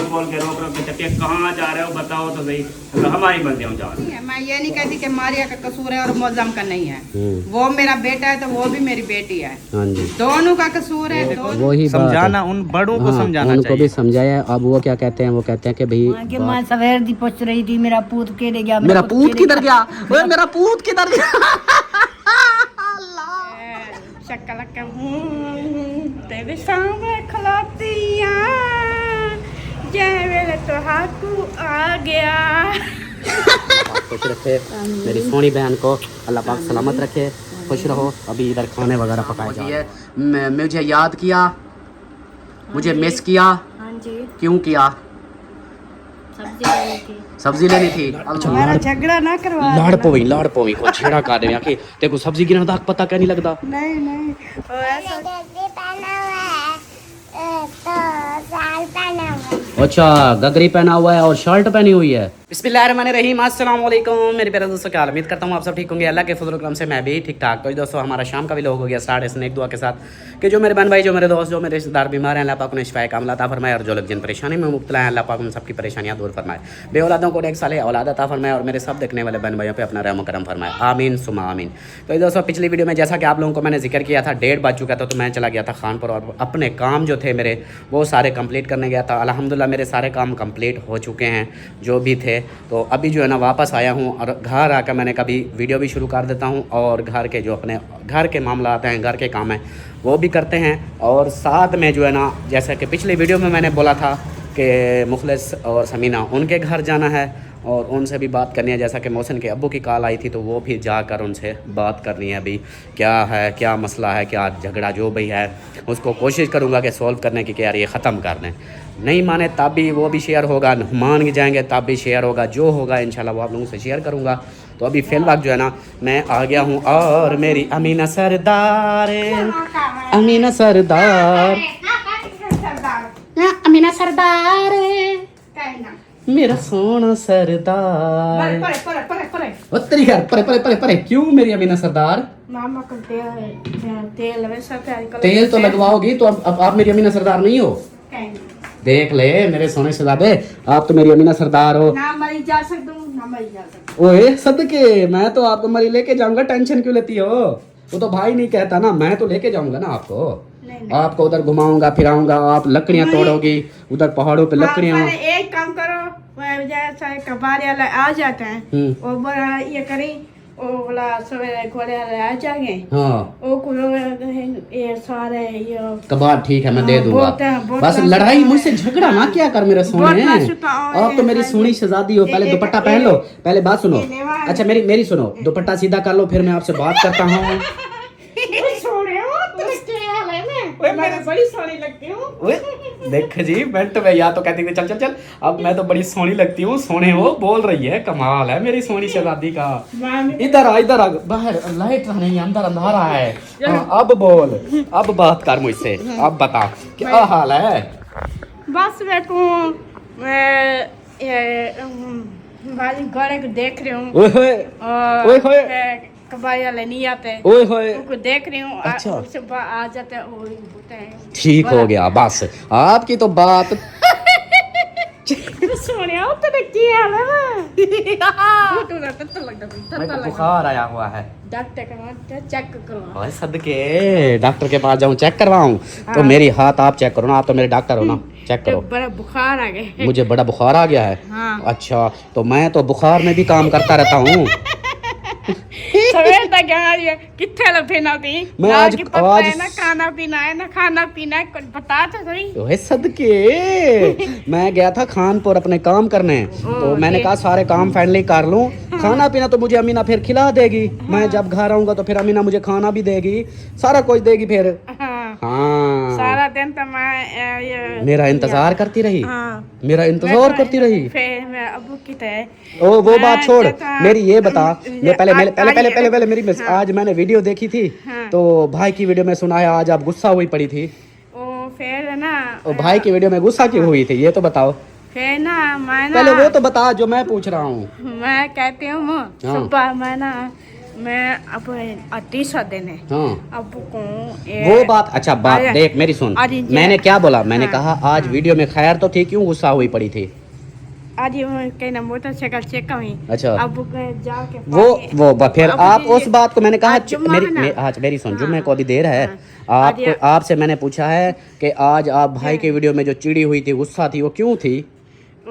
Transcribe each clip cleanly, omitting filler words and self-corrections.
बोल के रोक रोक के चक्के कहाँ जा रहे हो बताओ तो सही, तो हमारी मर्जी हम जा रहे हैं। मैं ये नहीं कहती कि मारिया का कसूर है और मौजम का नहीं है, वो मेरा बेटा है तो वो भी मेरी बेटी है, हाँ जी, दोनों का कसूर है। वही समझाना, उन बड़ों को समझाना उनको चाहिए। भी समझाया। अब वो क्या कहते हैं, वो कहते हैं कि भाई मैं सवेर दी पूछ रही थी मेरा पूत केड़े गया, मेरा पूत किधर गया, ओए मेरा पूत किधर गया। शक्ल तेरे सामने खलोतियां जय वेले तो हाकू आ गया। खुश रखे मेरी सोनी बहन को, अल्लाह पाक सलामत रखे, खुश रहो। अभी इधर खाने वगैरह पकाए जा रहे हैं। मुझे याद किया, मुझे मिस किया, क्यों किया? सब्जी लेनी थी। हमारा झगड़ा ना करवा, लाड़ पोई को छेड़ा कर रहे हैं। देखो सब्जी गिरना दाग पता क्या नहीं लगता। नहीं नहीं अच्छा, गगरी पहना हुआ है और शर्ट पहनी हुई है। बिस्मिल्लाहिर्रहमानिर्रहीम, अस्सलाम वालेकुम मेरे प्यारे दोस्तों, क्या उम्मीद करता हूँ आप सब ठीक होंगे। अल्लाह के फजल करम से मैं भी ठीक ठाक। तो दोस्तों हमारा शाम का भी लोग हो गया स्टार्ट इस नेक दुआ के साथ कि जो मेरे बहन भाई, जो मेरे दोस्त, जो मेरे रिश्तेदार बीमार हैं, अल्लाह पाक उन्हें शिफाए कामिला अता फरमाए, और जो लोग जिन परेशानी में मुब्तला हैं अल्लाह पाक उन सबकी परेशानियाँ दूर फरमाए। बे औलादों को एक साले औलाद अता फरमाए, और मेरे सब देखने वाले बहन भाइयों पे अपना रहम करम फरमाए, आमीन सुमा आमीन। तो दोस्तों पिछली वीडियो में जैसा कि आप लोगों को मैंने जिक्र किया था 1:30 बज चुका था, तो मैं चला गया था खानपुर और अपने काम जो थे मेरे वो सारे कंप्लीट करने गया था। अल्हम्दुलिल्लाह मेरे सारे काम कंप्लीट हो चुके हैं जो भी थे। तो अभी जो है ना वापस आया हूँ, और घर आकर मैंने कभी वीडियो भी शुरू कर देता हूँ, और घर के जो अपने घर के मामला आते हैं, घर के काम हैं वो भी करते हैं। और साथ में जो है ना, जैसा कि पिछले वीडियो में मैंने बोला था कि मुखलिस और समीना उनके घर जाना है और उनसे भी बात करनी है। जैसा कि मोहसिन के अब्बू की कॉल आई थी, तो वो भी जाकर उनसे बात करनी है। अभी क्या है, क्या मसला है, क्या झगड़ा जो भी है उसको कोशिश करूँगा कि सॉल्व करने की, कि यार ये ख़त्म कर दें। नहीं माने तब भी वो भी शेयर होगा, मान जाएंगे तब भी शेयर होगा, जो होगा इंशाल्लाह वो आप लोगों से शेयर करूँगा। तो अभी फ़िलहाल जो है ना मैं आ गया हूँ, और मेरी अमीना सरदार, अमीना सरदार, अमीना सरदार, मेरा सोना सरदार। परे परे परे परे परे क्यों मेरी अमीना सरदार? मामा को तेल वैसा तेल तो लगवाओगी तो अब आप मेरी अमीना सरदार नहीं हो। देख ले मेरे सोने शहजादे, आप तो मेरी अमीना सरदार हो। ना मरी जा सकता हूँ, ना मरी जा सकता। ओए सदके, मैं तो आपको मरी लेके जाऊंगा, टेंशन क्यों लेती हो? वो तो भाई नहीं कहता ना, मैं तो लेके जाऊंगा ना आपको। आपको उधर घुमाऊंगा फिराऊंगा, आप लकड़ियां तोड़ोगी उधर पहाड़ों पे लकड़ियां। एक काम करो, जैसा कबाड़ वाला आ जाते हैं वो बड़ा ये करी, वो बोला सवेरे घोड़े वाले आ जाएंगे, हाँ वो ये सारे ये कबाड़ ठीक है मैं दे दूंगा। बस लड़ाई मुझसे झगड़ा ना क्या कर मेरे सोने। आप तो मेरी सोनी शहजादी हो। पहले दुपट्टा पहन लो, पहले बात सुनो। अच्छा मेरी सुनो, दुपट्टा सीधा कर लो, फिर मैं आपसे बात करता हूँ। मैं बड़ी सोनी लगती हूँ। देख जी बेल्ट में या तो कहती थी चल चल चल, अब मैं तो बड़ी सोनी लगती हूँ। सोने वो बोल रही है, कमाल है मेरी सोनी शहजादी का। इधर आ बाहर लाइट नहीं, अंदर अंधारा है। अब बोल, अब बात कर मुझसे, अब बता क्या हाल है। बस मैं घोड़े को देख रही हूँ, ओए होए कबाड़ी वाले नहीं आते, ओए होए उनको देख रही हूँ। अच्छा। सुबह आ जाते हैं। ठीक हो गया बस, आपकी तो बात बुखार आया हुआ है, डॉक्टर चेक करवा। सदके डॉक्टर के पास जाऊं चेक करवाऊं? तो मेरी हाथ आप चेक करो ना, आप तो मेरे डॉक्टर हो ना, चेक करो। बड़ा बुखार आ गया। मुझे बड़ा बुखार आ गया है। हाँ। अच्छा तो मैं तो बुखार में भी काम करता रहता हूँ। सवेर तक किथे लफेना थी, मैं आज ना खाना पीना है, ना खाना पीना है, कुछ बता तो सही। ओए सदके मैं गया था खानपुर अपने काम करने, तो मैंने कहा सारे काम फाइनली कर लूं, खाना पीना तो मुझे अमीना फिर खिला देगी। मैं जब घर आऊंगा तो फिर अमीना मुझे खाना भी देगी, सारा कुछ देगी फिर। हाँ सारा दिन तो मैं मेरा इंतजार करती रही। हाँ। मेरा इंतजार करती रही। फिर मैं अबू की ओ वो बात छोड़, मेरी ये बता, मैं पहले मेरी आज मैंने वीडियो देखी थी, तो भाई की वीडियो में सुना है आज आप गुस्सा हुई पड़ी थी। ओ फिर ना ओ भाई की वीडियो में गुस्सा क्यों हुई थी ये तो बताओ। फिर ना मैं पहले वो तो बता जो मैं पूछ रहा हूँ। मैं कहती हूँ सुबह मैं ना मैं अब तीसरा दिन है हाँ अब को वो बात, अच्छा बात अरे, देख मेरी सुन, आज ये- मैंने क्या बोला, मैंने हाँ, कहा आज वीडियो में खैर तो थी, क्यों गुस्सा हुई पड़ी थी? आज कहीं ना मोटरसाइकिल चेक हुई। अच्छा। अब जाके फिर अब आप ये- उस बात को मैंने कहा आज जुम्मा है ना। मेरी सुन, हाँ, जुम्मे को अभी देर है। हाँ। आज आपको आपसे मैंने पूछा है कि आज आप भाई के वीडियो में जो चिड़ी हुई थी, गुस्सा थी, वो क्यों थी?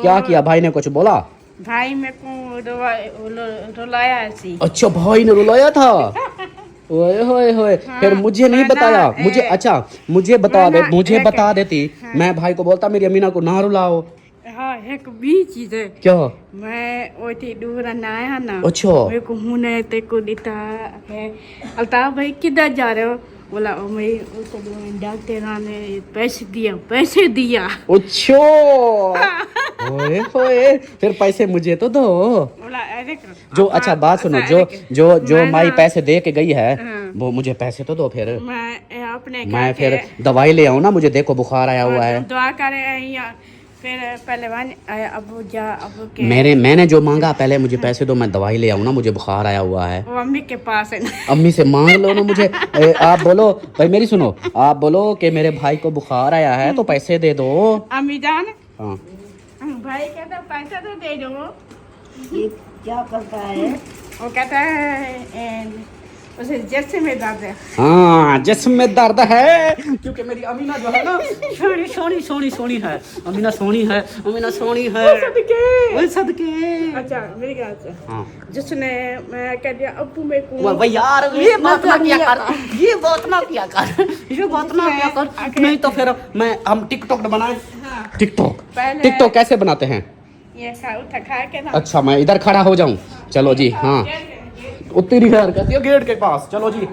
क्या किया भाई ने, कुछ बोला? भाई मेरे को रुलाया ऐसी। अच्छा भाई ने रुलाया था? ओए होए होए, फिर मुझे नहीं मैं ना, बताया, मुझे अच्छा मुझे बता दे, मैं ना, मुझे एक- बता देती, मैं भाई को बोलता मेरी अमीना को ना रुलाओ। हाँ एक भी चीज है। क्या? मैं वो थी दूर आया ना। अच्छा। मेरे को हुने ते को दिता है। अल्ताफ भाई किधर जा रहे हो? बोला मैं उसको डॉक्टर ने पैसे दिया। अच्छा ओए होए, फिर पैसे मुझे तो दो। बोला अरे जो अच्छा बात सुनो, जो माई पैसे दे के गई है, वो मुझे पैसे तो दो फिर। मैं अपने मैं फिर दवाई ले आऊँ ना, मुझे देखो बुखार आया हुआ है। दुआ करे या फिर पहले अबू जा अबू के मैंने जो मांगा, पहले मुझे पैसे दो, मैं दवाई ले आऊँ ना, मुझे बुखार आया हुआ है। वो अम्मी के पास है। अम्मी से मांग लो ना मुझे। आप बोलो भाई, मेरी सुनो, आप बोलो कि मेरे भाई को बुखार आया है तो पैसे दे दो। अम्मी जान हाँ भाई कहता पैसा तो दे दो। ये क्या करता है? वो कहता है उसे जैसे में दर्द है। हाँ, जिस्म में दर्द है, क्योंकि मेरी अमीना जो है ना सोनी है। अमीना सोनी है, अमीना सोनी है। वो सदके। अच्छा मेरी बात से हाँ जिसने मैं कह दिया अब्बू मेरे को भाई यार, ये बात ना किया कर, ये बात ना किया कर, नहीं तो फिर हम टिकटॉक बनाए। टिकटॉक पहले- कैसे बनाते हैं? ये उठा खा के ना अच्छा मैं इधर खड़ा हो जाऊं, चलो जी। हाँ उतरी है कहती है गेट के पास, चलो जी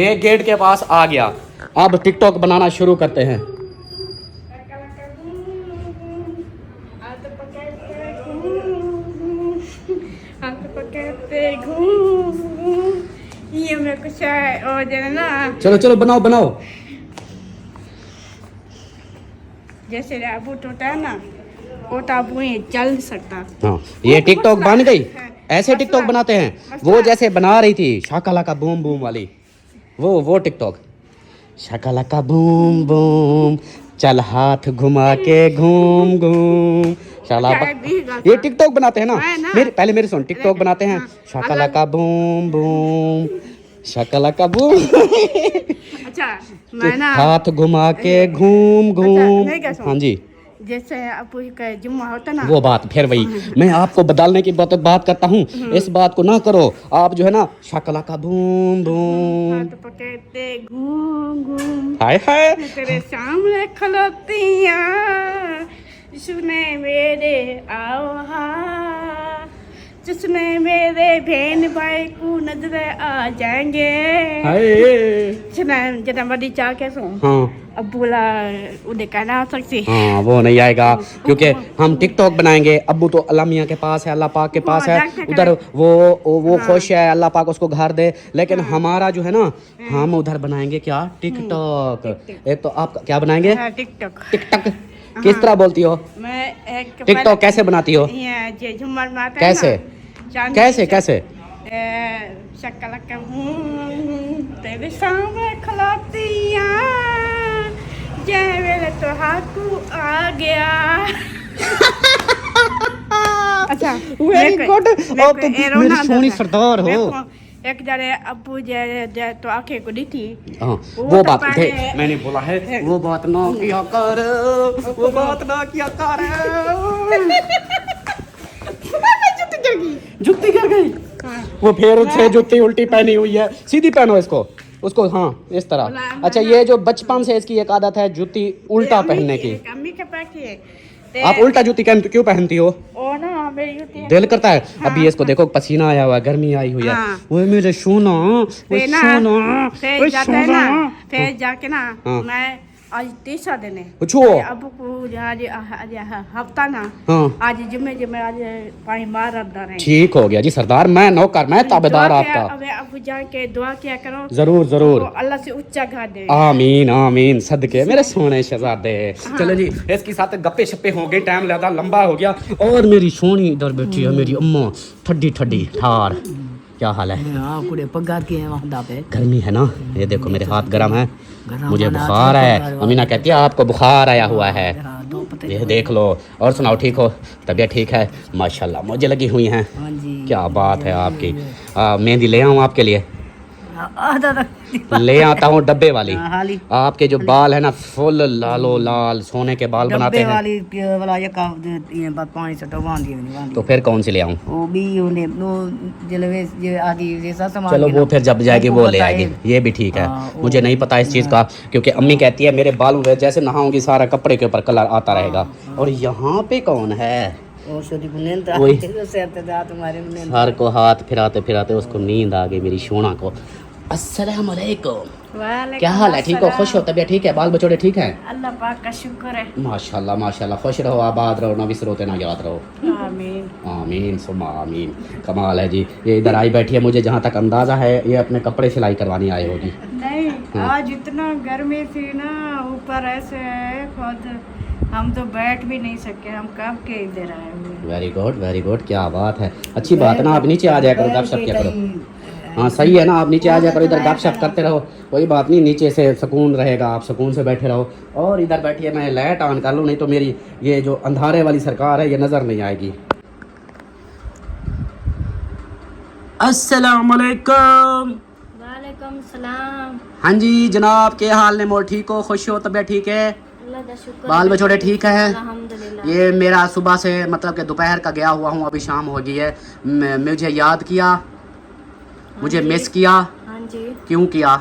ये गेट के पास आ गया। अब टिकटॉक बनाना शुरू करते हैं। ये मैं कुछ और देना ना चलो चलो बनाओ बनाओ। जैसे अबू टूटा है ना वो तो अबू ये चल नहीं सकता। हाँ ये टिकटॉक बन गई, ऐसे मसला- टिकटॉक बनाते हैं। वो मसला- जैसे बना रही थी शाकाला का बूम बूम वाली, वो टिकटॉक, शाकाला का बूम बूम, चल हाथ घुमा के घूम घूम शाला। ये टिकटॉक बनाते हैं ना, है ना? पहले मेरी सुन, टिकटॉक बनाते हैं। शाकाला का बूम बूम, शाकाला का बूम। अच्छा मैं ना हाथ घुमा के घूम घूम। नहीं क्या सुन? हाँ जी जैसे अबू का जुम्मा होता ना वो बात, फिर वही मैं आपको बदलने की बात करता हूँ, इस बात को ना करो आप, जो है ना शाकला का बूम बूम। हाथ पकड़ते घूम घूम हाय हाय, तेरे सामने खलोतिया सुने मेरे आओ हाँ, जिसने मेरे बहन भाई को नजर आ जाएंगे। हाय। जितना बड़ी चाह के सो हाँ अब बोला उन्हें कहना आ सकती। हाँ वो नहीं आएगा, क्योंकि हम टिकटॉक बनाएंगे। अब्बू तो अल्लाह मियाँ के पास है, अल्लाह पाक के पास है, उधर वो खुश है, अल्लाह पाक उसको घर दे। लेकिन हमारा जो है ना, हम उधर बनाएंगे क्या, टिकटॉक। एक तो आप क्या बनाएंगे, टिकटॉक। टिकटॉक। किस तरह बोलती हो? मैं एक टिकटॉक कैसे बनाती हो? ये जे झूमर में आता है कैसे? ना, चांदी कैसे से- कैसे? शक्ल का तेरे सामने खलोतिया जय मेरे तो हाकू आ गया। अच्छा Very good. आप तो मेरी सोनी सरदार हो। एक जरे अब्बू जे तो आंखें को दी थी। हाँ वो वो तो बात पहले- थे, मैंने बोला है वो बात ना किया कर, वो बात ना किया कर। जुत्ती गिर गई, वो फिर से जुत्ती उल्टी पहनी हुई है, सीधी पहनो इसको उसको। हाँ इस तरह। अच्छा ये जो बचपन से इसकी एक आदत है जुत्ती उल्टा पहनने की। अम्मी के पास ही है। आप उल्टा जूती क्यों पहनती हो? ओ ना मेरी जूती दिल करता है। अभी इसको देखो पसीना आया हुआ है, गर्मी आई हुई है। हाँ। वो मेरे सोना, वो फिर ना सोना, फिर वो जाते हैं ना सोना। फिर जाके ना हाँ। मैं आज तीसरा दिन है। अच्छो। अब को आज हफ्ता ना हाँ आज जुम्मे आज पानी मार अंदर है। ठीक हो गया जी सरदार, मैं नौकर, मैं ताबेदार आपका। अब अब जाके दुआ किया करो जरूर जरूर। तो अल्लाह से ऊंचा घर दे। आमीन आमीन, सदके मेरे सोने शहजादे। चलो जी इसके साथ गप्पे शप्पे हो गए, टाइम ज्यादा लंबा हो गया। और मेरी सोनी इधर बैठी है, मेरी अम्मा ठड्डी ठड्डी ठार। क्या हाल है? हाँ कुड़े पगार के हैं वहाँ पे। गर्मी है ना, ये देखो मेरे हाथ गर्म है, गर्म मुझे बना बुखार के है। पगार अमीना कहती है आपको बुखार आया हुआ है, हाँ, दो पते। ये देख लो। और सुनाओ ठीक हो, तबीयत ठीक है? माशाल्लाह मुझे लगी हुई हैं। हाँ जी। क्या बात है आपकी। मेहंदी ले आऊँ आपके लिए? आधा तक ले आता हूँ डब्बे वाली। हाली आपके जो बाल है ना फुल लालो लाल सोने के बाल बनाते डब्बे हैं, वाली वाला ये का ये बात पानी से तो बांध दी तो फिर कौन सी ले आऊँ? वो भी उन्हें वो जलवे ये आदि जैसा सामान चलो के वो ना, फिर जब जाएगी उनको वो ले बताए। आएगी, ये भी ठीक है। हाँ, वो- मुझे नहीं पता इस चीज़ का, क्योंकि अम्मी कहती है मेरे बालों में जैसे नहाऊंगी सारा कपड़े के ऊपर कलर आता रहेगा। और यहाँ पे कौन है? औषधि बुनेन वही। तुम्हारे बुनेन सर को हाथ फिराते फिराते उसको नींद आ गई मेरी सोना को। अस्सलाम वालेकुम। क्या हाल है? ठीक हो? खुश हो? तबीयत ठीक है? बाल बचोड़े ठीक हैं? अल्लाह पाक का शुक्र है। माशाल्लाह माशाल्लाह। खुश रहो, आबाद रहो, ना विसरोते ना याद रहो। आमीन। आमीन सुम्मा आमीन। कमाल है जी। ये इधर आई बैठी है, मुझे जहाँ तक अंदाज़ा है ये अपने कपड़े सिलाई करवानी आई होगी। नहीं, हाँ। आज इतना गर्मी थी ना, ऊपर ऐसे है खुद हम तो बैठ भी नहीं सके, हम कब के इधर आए हुए। वेरी गुड, क्या बात है। अच्छी बात है ना, आप नीचे आ जाया करो, गपशप किया करो। हाँ सही है ना, आप नीचे आ जाया करो, इधर गपशप करते रहो, कोई बात नहीं, नीचे से सुकून रहेगा, आप सुकून से बैठे रहो। और इधर बैठिए, मैं लाइट ऑन कर लूँ, नहीं तो मेरी ये जो अंधारे वाली सरकार है ये नज़र नहीं आएगी। अस्सलाम वालेकुम। वालेकुम सलाम। हाँ जी जनाब, क्या हाल ने? मोर ठीक हो? खुश हो? तबीयत ठीक है? अल्लाह का शुक्र। बाल बछोड़े ठीक है? अल्हम्दुलिल्लाह। ये मेरा सुबह से मतलब कि दोपहर का गया हुआ हूँ, अभी शाम हो गई है। मुझे याद किया, मुझे मिस किया, हाँ जी, क्यों किया?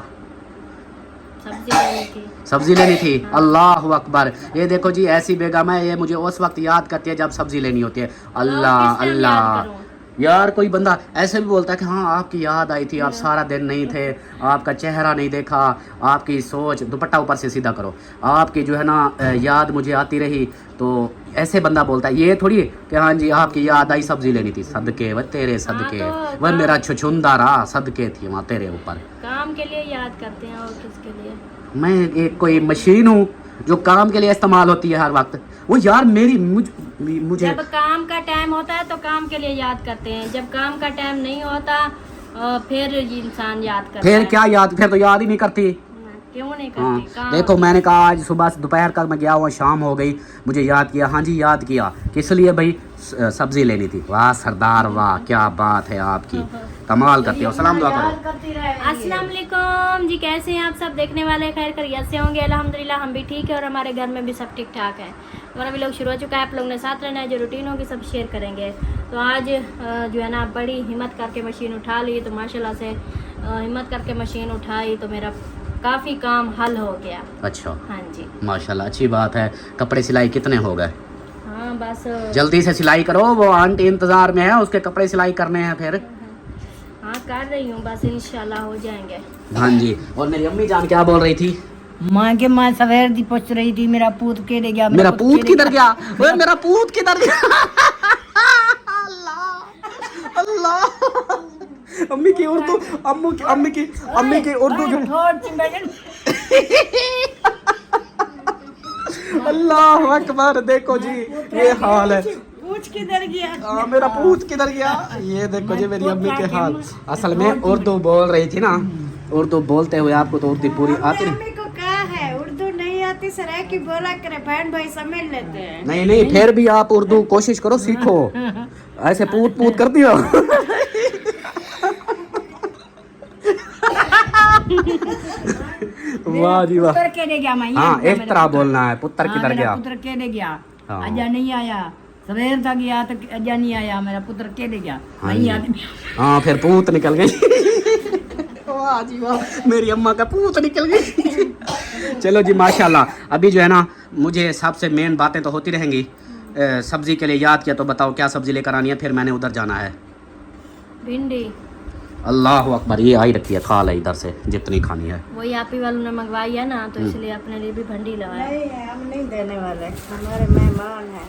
सब्जी लेनी थी। सब्जी लेनी थी? अल्लाह अकबर। ये देखो जी, ऐसी बेगम है, ये मुझे उस वक्त याद करती है जब सब्जी लेनी होती है। अल्लाह किस टाइम याद अल्लाह। करूं? यार कोई बंदा ऐसे भी बोलता है कि हाँ आपकी याद आई थी, आप सारा दिन नहीं थे, आपका चेहरा नहीं देखा, आपकी सोच, दुपट्टा ऊपर से सीधा करो, आपकी जो है ना याद मुझे आती रही। तो ऐसे बंदा बोलता है, ये थोड़ी कि हाँ जी आपकी याद आई सब्जी लेनी थी। सदके व तेरे सदके, हाँ, तो वह मेरा छुछुंदा रहा, सदके थी वहाँ तेरे ऊपर। काम के लिए याद करते हैं, और किसके लिए? मैं एक कोई मशीन हूँ जो काम के लिए इस्तेमाल होती है हर वक्त। वो यार मेरी मुझे जब काम का टाइम होता है तो काम के लिए याद करते हैं, जब काम का टाइम नहीं होता फिर इंसान याद करता फिर है। क्या याद, फिर तो याद ही नहीं करती। क्यों नहीं हाँ करती? काम देखो, मैंने कहा आज सुबह से दोपहर का मैं गया हुआ, शाम हो गई, मुझे याद किया। हाँ जी याद किया, किस लिए भाई? सब्जी लेनी थी। वाह सरदार, वाह क्या बात है आपकी, कमाल करती हो। सलाम दुआ करो। अस्सलाम वालेकुम जी, कैसे हैं आप सब? देखने वाले खैर खैरियत से होंगे? अल्हम्दुलिल्लाह हम भी ठीक है, और हमारे घर में भी सब ठीक ठाक है। हमारा भी लोग शुरू हो चुका है, आप लोग ने साथ रहना है, जो रूटीन होगी सब शेयर करेंगे। तो आज जो है ना बड़ी हिम्मत करके मशीन उठा ली, तो माशाल्लाह से हिम्मत करके मशीन उठाई तो मेरा काफ़ी काम हल हो गया। अच्छा हाँ जी, माशाल्लाह, अच्छी बात है। कपड़े सिलाई कितने हो गए? हाँ बस जल्दी से सिलाई करो, वो आंटी इंतजार में है, उसके कपड़े सिलाई करने हैं फिर। हाँ कर रही हूँ, बस इंशाल्लाह हो जाएंगे। हाँ जी। और मेरी अम्मी जान क्या बोल रही थी? माँ के माँ सवेर दी पूछ रही थी मेरा पूत के ले गया, मेरा पूत किधर गया? ओए मेरा पूत किधर गया? अल्लाह अल्लाह। अम्मी की उर्दू, अम्मी की उर्दू जो अल्लाह अकबर। देखो जी ये हाल है, पूछ किधर गया? मेरा पूत किधर गया? ये देखो जी मेरी अम्मी के हाल। असल में उर्दू बोल रही थी ना, उर्दू बोलते हुए आपको तो उर्दू पूरी आती नहीं। मम्मी को कहा है उर्दू नहीं आती, सराय की बोला करे, बहन भाई समझ लेते हैं। नहीं फिर भी आप उर्दू कोशिश करो, सीखो, ऐसे पूत पूत करती हो। वाह जी वाह। पुत्र के ले गया मैं, हाँ एक तरह बोलना है, पुत्र किधर गया? पुत्र के ले गया, हाँ। अजा नहीं आया, सवेर तक गया तो अजा नहीं आया, मेरा पुत्र के ले गया। हाँ वही जी। आदमी हाँ फिर पूत निकल गई। वाह जी वाह, मेरी अम्मा का पूत निकल गई। चलो जी माशाल्लाह। अभी जो है ना मुझे सबसे मेन बातें तो होती रहेंगी। सब्जी के लिए याद किया, तो बताओ क्या सब्जी लेकर आनी है? फिर मैंने उधर जाना है। भिंडी। अल्लाह अकबर, ये आई रखी है, खा ले इधर से जितनी खानी है। वही आप ही वालों ने मंगवाई है ना, तो इसलिए अपने लिए भी भिंडी लगाया। नहीं, हम नहीं देने वाले, हमारे मेहमान हैं।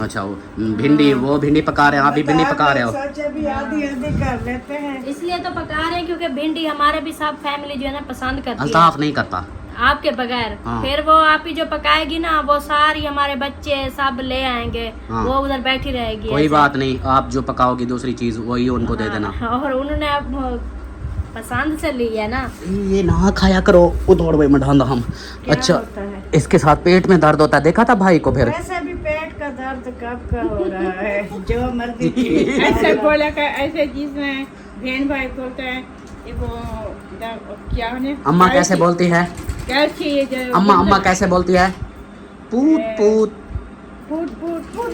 अच्छा वो भिंडी, वो भिंडी पका रहे हैं, आप भी भिंडी पका रहे हो? सोचे भी आधी कर लेते हैं। इसलिए तो पका रहे हैं क्योंकि भिंडी हमारे भी सब फैमिली जो है ना पसंद करती है। अल्ताफ नहीं करता। आपके बगैर। हाँ। फिर वो आप ही जो पकाएगी ना, वो सारी हमारे बच्चे सब ले आएंगे। हाँ। वो उधर बैठी रहेगी। कोई ऐसे। बात नहीं, आप जो पकाओगी दूसरी चीज वही उनको दे देना। हाँ, और उन्होंने अब पसंद से ली है ना। ये ना खाया करो, उधोड़ में मढ़ांदा हम। क्या अच्छा, होता है? इसके साथ पेट में दर्द होता है, देखा था भाई को फिर। वैसे भी पेट का दर्द कब का हो रहा है, जो मर्जी ऐसे बोला का ऐसे जिसमें बहन भाई बोलते हैं ये वो क्या होने अम्मा कैसे बोलती है? कैसी ये जो अम्मा अम्मा कैसे बोलती है? पूत पूत। फूट फूट फूट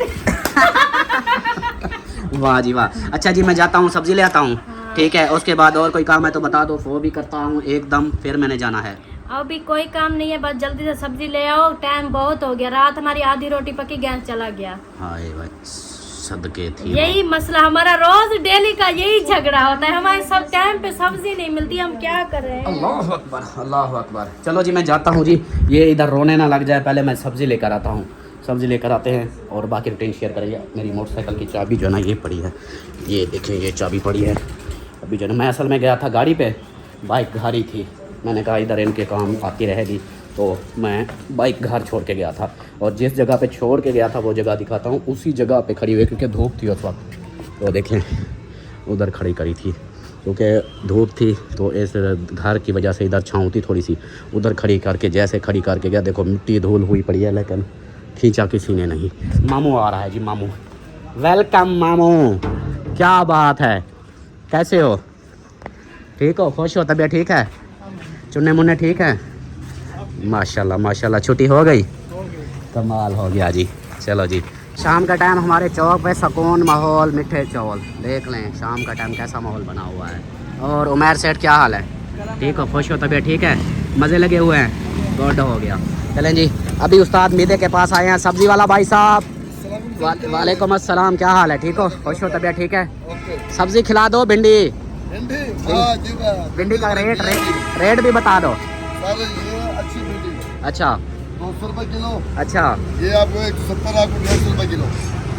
वाह जी वाह। अच्छा जी, मैं जाता हूँ, सब्जी ले आता हूँ। ठीक है, उसके बाद और कोई काम है तो बता दो, वो भी करता हूँ एकदम, फिर मैंने जाना है। अभी कोई काम नहीं है, बस जल्दी से सब्जी ले आओ, टाइम बहुत हो गया। रात हमारी आधी रोटी पकी, गैस चला गया। हाय भाई, सदके थी। यही मसला हमारा रोज डेली का यही झगड़ा होता है। हमारे सब टाइम पे सब्जी नहीं मिलती, हम क्या करें। अल्लाह अकबर, अल्लाह अकबर। चलो जी, मैं जाता हूँ जी, ये इधर रोने ना लग जाए, पहले मैं सब्जी लेकर आता हूँ। सब्जी लेकर आते हैं और बाकी रूटीन शेयर करेंगे। मेरी मोटरसाइकिल की चाबी जो है ना ये पड़ी है, ये देखें, ये चाबी पड़ी है। अभी जो है ना, मैं असल में गया था गाड़ी पे, बाइक घर ही थी। मैंने कहा इधर इनके काम आती रहेगी, तो मैं बाइक घर छोड़ के गया था। और जिस जगह पे छोड़ के गया था वो जगह दिखाता हूँ, उसी जगह पे खड़ी हुई, क्योंकि धूप थी उस वक्त। तो देखें, उधर खड़ी करी थी, क्योंकि धूप थी तो इस घर की वजह से इधर छाँव थी थोड़ी सी। उधर खड़ी करके, जैसे खड़ी करके गया, देखो मिट्टी धूल हुई पड़ी है, लेकिन खींचा किसी ने नहीं। मामू आ रहा है जी, मामू। वेलकम मामू, क्या बात है, कैसे हो? ठीक हो, खुश हो, तबीयत ठीक है? चुन्ने मुन्ने ठीक है? माशाल्लाह माशाल्लाह। छुट्टी हो गई? कमाल हो गया जी। चलो जी, शाम का टाइम हमारे चौक पे सुकून माहौल, मिठे चावल। देख लें शाम का टाइम कैसा माहौल बना हुआ है। और उमैर सेठ क्या हाल है? ठीक हो, खुश हो, तबीयत ठीक है? मज़े लगे हुए हैं? गुड हो गया। चलें जी, अभी उस्ताद मीदे के पास आए हैं, सब्जी वाला भाई साहब। वालेकुम अस्सलाम, क्या हाल है? ठीक हो, खुश हो, तबीयत ठीक है? सब्जी खिला दो। भिंडी का रेट भी बता दो। ये अच्छी भिंडी अच्छा, 200 रुपए किलो। अच्छा, ये आपको 170, आपको 150 रुपए किलो।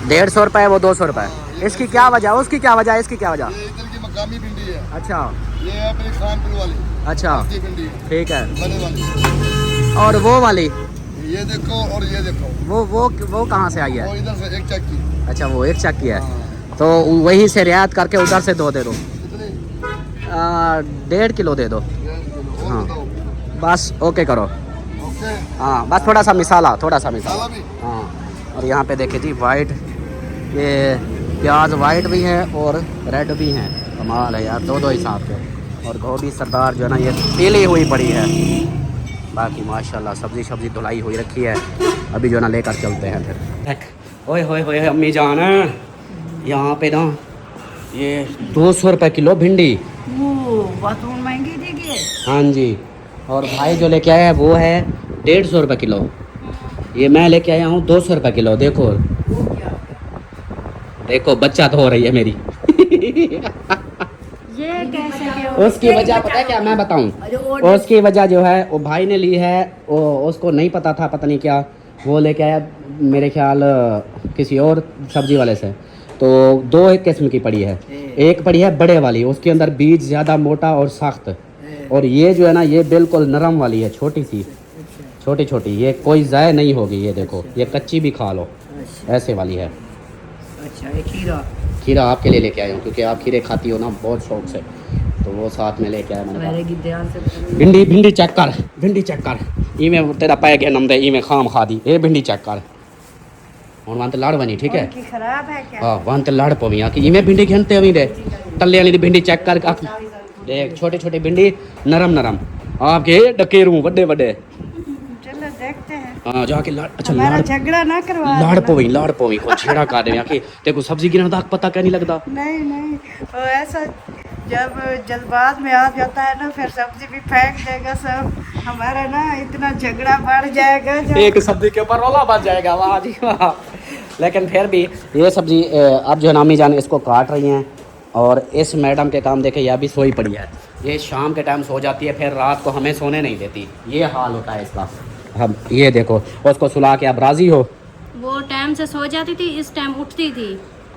150 रुपये, वो 200 रुपये। इसकी क्या वजह, उसकी क्या वजह, इसकी क्या वजह? ये इधर की मकामी भिंडी है। अच्छा ये है अपनी खानपुर वाली। अच्छा, अच्छी भिंडी है, ठीक है। बड़े वाली। और वो वाली, ये देखो और ये देखो, वो कहाँ से आई वो है? इधर से एक चक्की। अच्छा, वो एक चक्की है, हाँ। तो वही से रियायत करके उधर से 2 दे दो। कितने? 1.5 किलो दे दो। 1.5 किलो। और हाँ। बताओ। बस ओके करो। ओके। हाँ, बस थोड़ा सा मिसाला, थोड़ा सा मिसाला। साला भी। हाँ, और यहाँ पे देखिए जी, वाइट, ये प्याज वाइट भी है और रेड भी हैं। कमाल है यार, 2 हिसाब के। और गोभी सरदार जो है ना, ये पीली हुई पड़ी है। बाकी माशाल्लाह सब्जी धुलाई हुई रखी है। अभी जो है ना लेकर चलते हैं फिर। ओए होए होए अम्मी जान, यहाँ पे ना ये 200 रुपये किलो भिंडी। बहुत महंगी देगी। हाँ जी, और भाई जो लेके आया है वो है 150 रुपये किलो। ये मैं लेके आया हूँ 200 रुपये किलो। देखो देखो, बच्चा तो हो रही है मेरी। ये कैसे उसकी वजह पता है क्या, मैं बताऊं? उसकी वजह जो है वो भाई ने ली है, वो उसको नहीं पता था, पता नहीं क्या वो लेके आया, मेरे ख्याल किसी और सब्जी वाले से। तो 2 एक किस्म की पड़ी है। एक पड़ी है बड़े वाली, उसके अंदर बीज ज़्यादा मोटा और सख्त। और ये जो है ना, ये बिल्कुल नरम वाली है, छोटी सी, छोटी छोटी। ये कोई ज़ाय नहीं होगी। ये देखो, ये कच्ची भी खा लो, ऐसे वाली है। अच्छा, एक खीरा खीरा आपके लिए लेके आया हूँ, क्योंकि आप खीरे खाती हो ना बहुत शौक से, तो वो साथ में लेके आया मैंने। मेरे की ध्यान से। भिंडी चेक कर, भिंडी चेक कर। इमें तेरा पै गया नमदे, इमें खाम खा दी। ये भिंडी चेक कर, और वहाँ तो लाड़ बनी, ठीक है? खराब है क्या? हाँ, वहाँ तो लाड़ पवी आके इमें भिंडी घंटे अभी दे तले वाली भिंडी चेक कर। देख, छोटी छोटी भिंडी, नरम नरम। आपके डकेरू बड़े बड़े। चलो देखते हैं। हाँ, जाके लाड़। अच्छा, हमारा लाड़ झगड़ा ना करवा लाड़ पवी को छेड़ा कर दे आके। देखो सब्जी गिरना दाग पता क्या नहीं लगता। नहीं वो ऐसा जब जज्बात में आ जाता है ना, फिर सब्जी भी फेंक देगा सब। हमारा ना इतना झगड़ा बढ़ जाएगा जो एक सब्जी के ऊपर रोला बच जाएगा। वाह जी वाह। लेकिन फिर भी ये सब्जी अब जो नामी जान इसको काट रही हैं। और इस मैडम के काम देखे, यह भी सोई पड़ी है। ये शाम के टाइम सो जाती है, फिर रात को हमें सोने नहीं देती। ये हाल होता है इसका। हम ये देखो, उसको सुला के आप राज़ी हो? वो टाइम से सो जाती थी, इस टाइम उठती थी।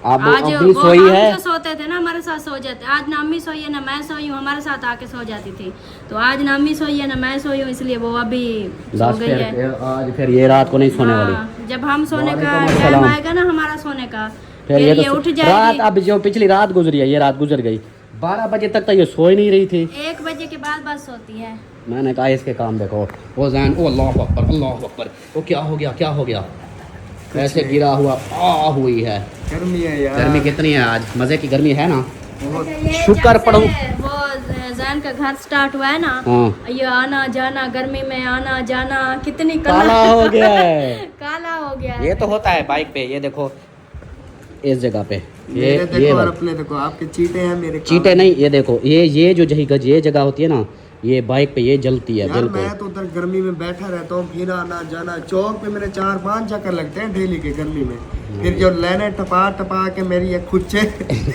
अब आज अभी वो सोई हम है। जो सोते थे ना हमारे साथ सो जाते, आज ना अम्मी सोई है ना मैं सोई हूँ, हमारे साथ आके सो जाती थी। तो आज ना अम्मी सोई है ना मैं सोई हूँ, इसलिए वो अभी सो बस गई है। फिर आज फिर ये रात को नहीं सोने वाली। हाँ, जब हम सोने का वालेकुम टाइम अस्सलाम। आएगा ना हमारा सोने का, फिर फिर ये ये तो उठ रात, जाएगी। अब जो पिछली रात गुजरी है ये रात गुजर गई, 12 बजे तक तो ये सो ही नहीं रही थी। 1 बजे के बाद बस सोती है। मैंने कहा इसके काम देखो, वो जैन, ओ अल्लाह अकबर अल्लाह अकबर, वो क्या हो गया क्या हो गया, ऐसे गिरा हुआ आ हुई है। गर्मी है यार। गर्मी कितनी है आज, मजे की गर्मी है ना। अच्छा, ये शुक्र जब से पढ़ो। वो जैन का घर स्टार्ट हुआ है ना, हाँ। ये आना जाना गर्मी में आना जाना कितनी काला हो गया है। काला हो गया है। ये तो होता है बाइक पे, ये देखो इस जगह पे मेरे देखो ये और वाला। अपने देखो, आपके चीटे हैं मेरे काम। चीटे नहीं, ये देखो ये जो ये जगह होती है ना, ये बाइक पे ये जलती है यार बिल्कुल। मैं तो उधर गर्मी में बैठा रहता हूँ, फिर आना जाना चौक पे मेरे 4-5 चक्कर लगते हैं डेली के गर्मी में। फिर जो लाइनें टपा टपा के मेरी ये खुच्चे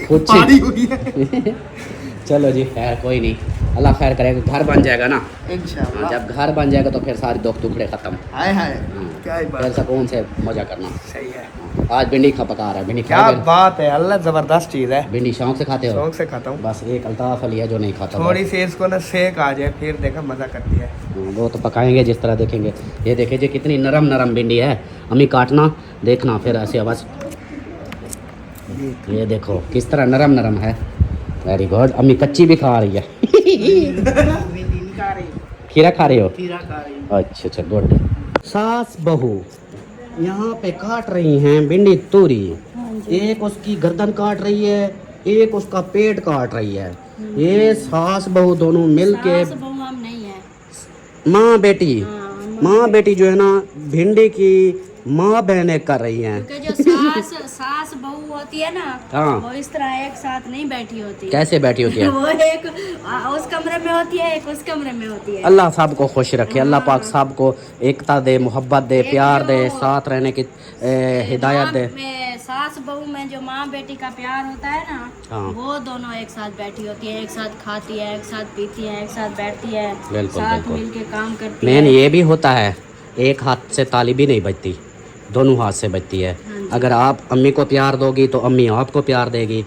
खुच्चे। पाड़ी हुई है। चलो जी खैर कोई नहीं, अल्लाह खैर करेगा, घर बन जाएगा ना। इंशाल्लाह। जब घर बन जाएगा तो फिर सारे दुख टुकड़े खत्म। हाय हाय क्या ही फिर बात। सुकून से मजा करना। सही है। आज भिंडी खा पका रहा है, भिंडी क्या खाओगे? बात है, अल्लाह जबरदस्त चीज है। भिंडी शौक से खाते हो? शौक से खाता हूँ। बस एक अल्ताफ अली है जो नहीं खाता। थोड़ी सी इसको ना सेक आ जाए फिर देखा मजा करती है। वो तो पकाएंगे जिस तरह देखेंगे। ये देखे जी कितनी नरम नरम भिंडी है, अम्मी काटना देखना फिर ऐसे आवाज़। ये देखो किस तरह नरम नरम है। वेरी गुड, अम्मी कच्ची भी खा रही है। खीरा खा रही हो? अच्छा अच्छा गुड। सास बहू यहाँ पे काट रही हैं भिंडी तूरी, एक उसकी गर्दन काट रही है, एक उसका पेट काट रही है। ये सास बहू दोनों मिल के, सास बहू हम नहीं है। माँ बेटी, हाँ, माँ बेटी जो है ना भिंडी की माँ बहनें कर रही हैं। क्योंकि जो सास बहू होती है ना, हाँ। वो इस तरह एक साथ नहीं बैठी होती। कैसे बैठी होती है? वो एक उस कमरे में होती है, एक उस कमरे में होती है। अल्लाह साहब को खुश रखे, अल्लाह पाक साहब को एकता दे, मोहब्बत दे, प्यार दे, साथ रहने की हिदायत दे। सास बहू में जो माँ बेटी का प्यार होता है ना, हाँ। वो दोनों एक साथ बैठी होती है, एक साथ खाती है, एक साथ पीती है, एक साथ बैठती है, बिल्कुल, साथ बिल्कुल। मिल के काम करती मेन है। ये भी होता है, एक हाथ से ताली भी नहीं बजती, दोनों हाथ से बजती है। अगर आप अम्मी को प्यार दोगी तो अम्मी आपको प्यार देगी,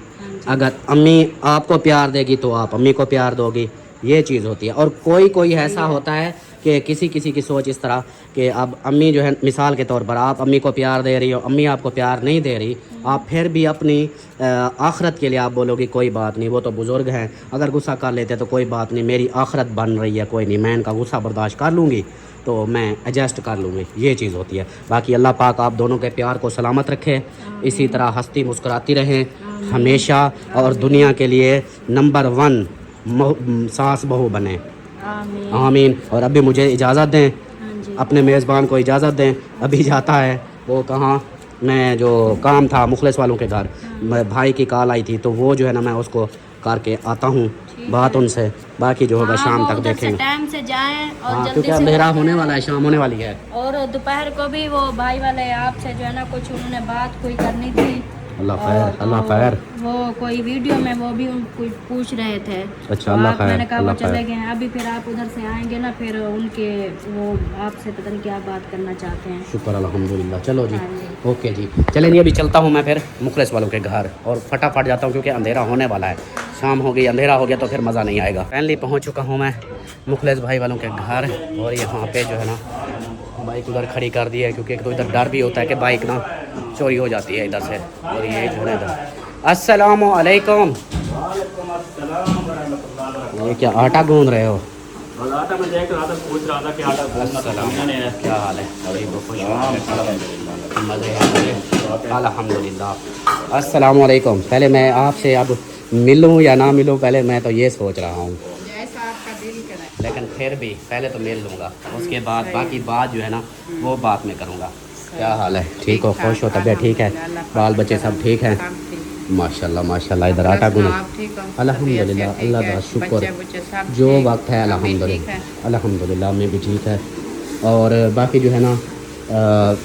अगर अम्मी आपको प्यार देगी तो आप अम्मी को प्यार दोगी। ये चीज़ होती है। और कोई ऐसा होता है कि किसी की सोच इस तरह कि अब अम्मी जो है, मिसाल के तौर पर आप अम्मी को प्यार दे रही हो, अम्मी आपको प्यार नहीं दे रही, आप फिर भी अपनी आखरत के लिए आप बोलोगे कोई बात नहीं, वो तो बुज़ुर्ग हैं, अगर गुस्सा कर लेते तो कोई बात नहीं, मेरी आखरत बन रही है, कोई नहीं, मैं इनका गुस्सा बर्दाश्त कर लूँगी, तो मैं एडजस्ट कर लूँगी। ये चीज़ होती है। बाकी अल्लाह पाक आप दोनों के प्यार को सलामत रखे, इसी तरह हंसती मुस्कुराती रहें हमेशा, और दुनिया के लिए नंबर 1 सास बहू बने। आमीन। आमीन। और अभी मुझे इजाज़त दें, हाँ जी। अपने मेज़बान को इजाज़त दें, अभी जाता है वो कहाँ, मैं जो काम था मुखलिस वालों के घर, मैं भाई की कॉल आई थी तो वो जो है ना मैं उसको करके आता हूँ, बात उनसे, बाकी जो होगा हाँ, शाम वो तक उधर से देखेंगे। टाइम से जाएं और हाँ जल्दी क्योंकि से अंधेरा होने वाला है, शाम होने वाली है। और दोपहर को भी वो भाई वाले आपसे जो है ना कुछ उन्होंने बात कोई करनी थी। अल्लाह खैर, अल्लाह खैर। वो कोई वीडियो में वो भी कुछ पूछ रहे थे। अच्छा, तो अल्लाह आप, खैर, मैंने कहा वो अल्लाह चले खैर। गए हैं, अभी फिर आप उधर से आएंगे ना, फिर उनके वो आपसे पता नहीं क्या बात करना चाहते हैं। शुक्र अल्हम्दुलिल्लाह। चलो जी, हाँ जी। ओके जी, चलें जी, अभी चलता हूँ मैं फिर मुखलिस वालों के घर, और फटाफट जाता हूँ क्योंकि अंधेरा होने वाला है, शाम हो गई, अंधेरा हो गया तो फिर मज़ा नहीं आएगा। फाइनली पहुँच चुका हूँ मैं मुखलिस भाई वालों के घर, और यहाँ पे जो है ना बाइक उधर खड़ी कर दी है, क्योंकि एक तो इधर डर भी होता है कि बाइक ना चोरी हो जाती है इधर से। और ये जो है इधर, अस्सलामु अलैकुम। ये क्या आटा गूंद रहे हो? आटा में देख रहा था, पूछ रहा था कि आटा क्या हाल है? मज़े हैं, अल्हम्दुलिल्लाह। अस्सलामु अलैकुम। पहले मैं आपसे अब मिलूं या ना मिलूं, पहले मैं तो ये सोच रहा हूँ, लेकिन फिर भी पहले तो मिल लूँगा, उसके बाद बाकी बात जो है ना वो बात मैं करूँगा। क्या हाल है? ठीक हो? खुश हो? तबीयत ठीक है? बाल बच्चे सब ठीक हैं? माशाल्लाह माशाल्लाह। इधर आटा गुना, अल्हम्दुलिल्लाह, अल्लाह का शुक्र, जो वक्त है अल्हम्दुलिल्लाह, अल्हम्दुलिल्लाह मैं भी ठीक है। और बाकी जो है ना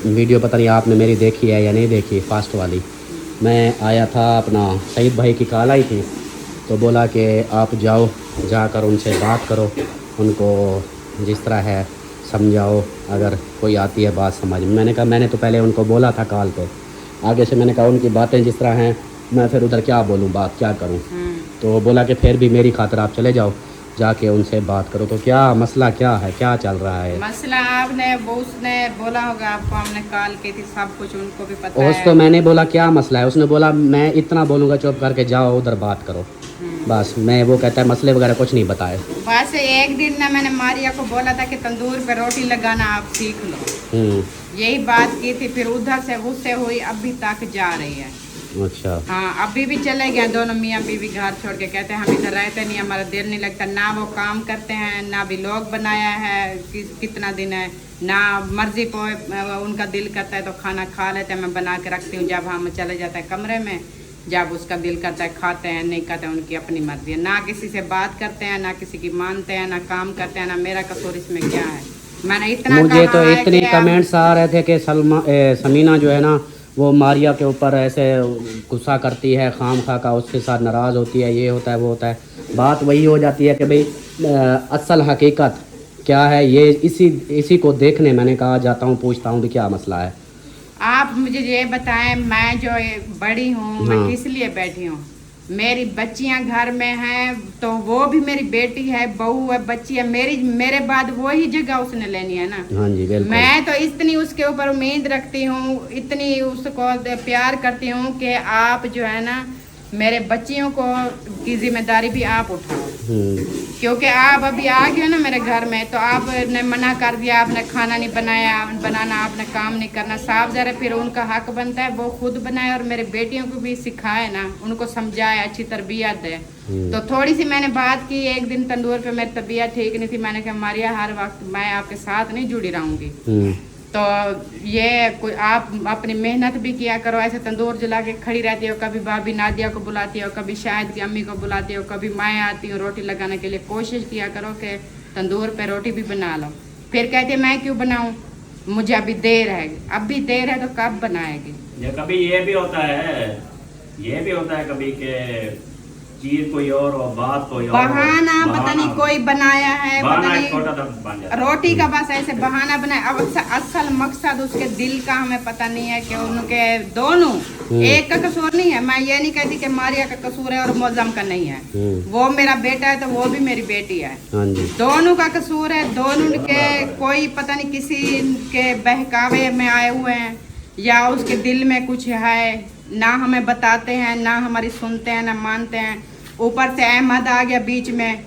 वीडियो पता नहीं आपने मेरी देखी है या नहीं देखी, फास्ट वाली। मैं आया था, अपना सईद भाई की कॉल आई थी, तो बोला कि आप जाओ, जाकर उनसे बात करो, उनको जिस तरह है समझाओ, अगर कोई आती है बात समझ में। मैंने कहा, मैंने तो पहले उनको बोला था कॉल पे आगे से मैंने कहा उनकी बातें जिस तरह हैं मैं फिर उधर क्या बोलूँ, बात क्या करूँ। तो बोला कि फिर भी मेरी खातिर आप चले जाओ, जाके उनसे बात करो। तो क्या मसला क्या है, क्या चल रहा है? मसला आपने वो उसने बोला होगा आपको, हमने कॉल की थी, सब कुछ उनको भी पता है। उसको मैंने बोला क्या मसला है, उसने बोला मैं इतना बोलूँगा चुप करके जाओ उधर बात करो। बस मैं, वो कहता है मसले वगैरह कुछ नहीं बताए। बस एक दिन ना मैंने मारिया को बोला था कि तंदूर पे रोटी लगाना आप सीख लो, यही बात की थी। फिर उधर से गुस्से हुई, अभी तक जा रही है। अच्छा। हाँ, अभी भी चले गए दोनों मियाँ बीवी घर छोड़ के। कहते हैं हम इधर रहते नहीं, हमारा दिल नहीं लगता। ना वो काम करते हैं, ना भी लोग बनाया है कितना दिन है, ना मर्जी को उनका दिल करता है तो खाना खा लेते हैं, मैं बना के रखती हूँ। जब हम चले जाते हैं कमरे में, जब उसका दिल करता है खाते हैं, नहीं करते हैं, उनकी अपनी मर्जी है। ना किसी से बात करते हैं, ना किसी की मानते हैं, ना काम करते हैं, ना मेरा कसूर इसमें क्या है। मैंने इतना मुझे कहा तो है इतने कि कमेंट्स आ रहे थे कि समीना जो है ना वो मारिया के ऊपर ऐसे गुस्सा करती है, खाम खा का उसके साथ नाराज़ होती है, ये होता है वो होता है। बात वही हो जाती है कि भाई असल हकीकत क्या है, ये इसी को देखने मैंने कहा जाता हूँ, पूछता हूँ कि क्या मसला है। आप मुझे ये बताएं, मैं जो बड़ी हूँ, मैं हाँ। किस लिए बैठी हूँ? मेरी बच्चियां घर में हैं, तो वो भी मेरी बेटी है, बहू है, बच्ची है मेरे बाद वही जगह उसने लेनी है ना। हाँ जी बिल्कुल। मैं तो इतनी उसके ऊपर उम्मीद रखती हूँ, इतनी उसको प्यार करती हूँ कि आप जो है ना मेरे बच्चियों को की जिम्मेदारी भी आप उठाओ। क्योंकि आप अभी आ गए ना मेरे घर में, तो आपने मना कर दिया, आपने खाना नहीं बनाना, आपने काम नहीं करना। साफ ज़रा फिर उनका हक बनता है वो खुद बनाए और मेरे बेटियों को भी सिखाए ना, उनको समझाए, अच्छी तरबियत दे। तो थोड़ी सी मैंने बात की एक दिन तंदूर पे, मेरी तबीयत ठीक नहीं थी, मैंने कहा मारिया हर वक्त मैं आपके साथ नहीं जुड़ी रहूँगी, तो ये कोई आप अपनी मेहनत भी किया करो। ऐसे तंदूर जला के खड़ी रहती हो, कभी भाभी नादिया को बुलाती हो, कभी शायद की अम्मी को बुलाती हो, कभी मैं आती हूँ रोटी लगाने के लिए। कोशिश किया करो कि तंदूर पे रोटी भी बना लो। फिर कहते मैं क्यों बनाऊँ, मुझे अभी देर है। अभी देर है तो कब बनाएगी? ये कभी ये भी होता है कभी के चीज कोई और बात कोई और, बहाना पता नहीं कोई बनाया है, पता नहीं छोटा सा बन जाता है। रोटी का बस ऐसे बहाना बनाया। अब असल मकसद उसके दिल का हमें पता नहीं है कि उनके दोनों एक का कसूर नहीं है। मैं ये नहीं कहती कि मारिया का कसूर है और मौजम का नहीं है। वो मेरा बेटा है तो वो भी मेरी बेटी है, दोनों का कसूर है। दोनों के कोई पता नहीं किसी के बहकावे में आए हुए हैं या उसके दिल में कुछ है, ना हमें बताते हैं, ना हमारी सुनते हैं, ना मानते हैं। ऊपर से अहमद आ गया बीच में,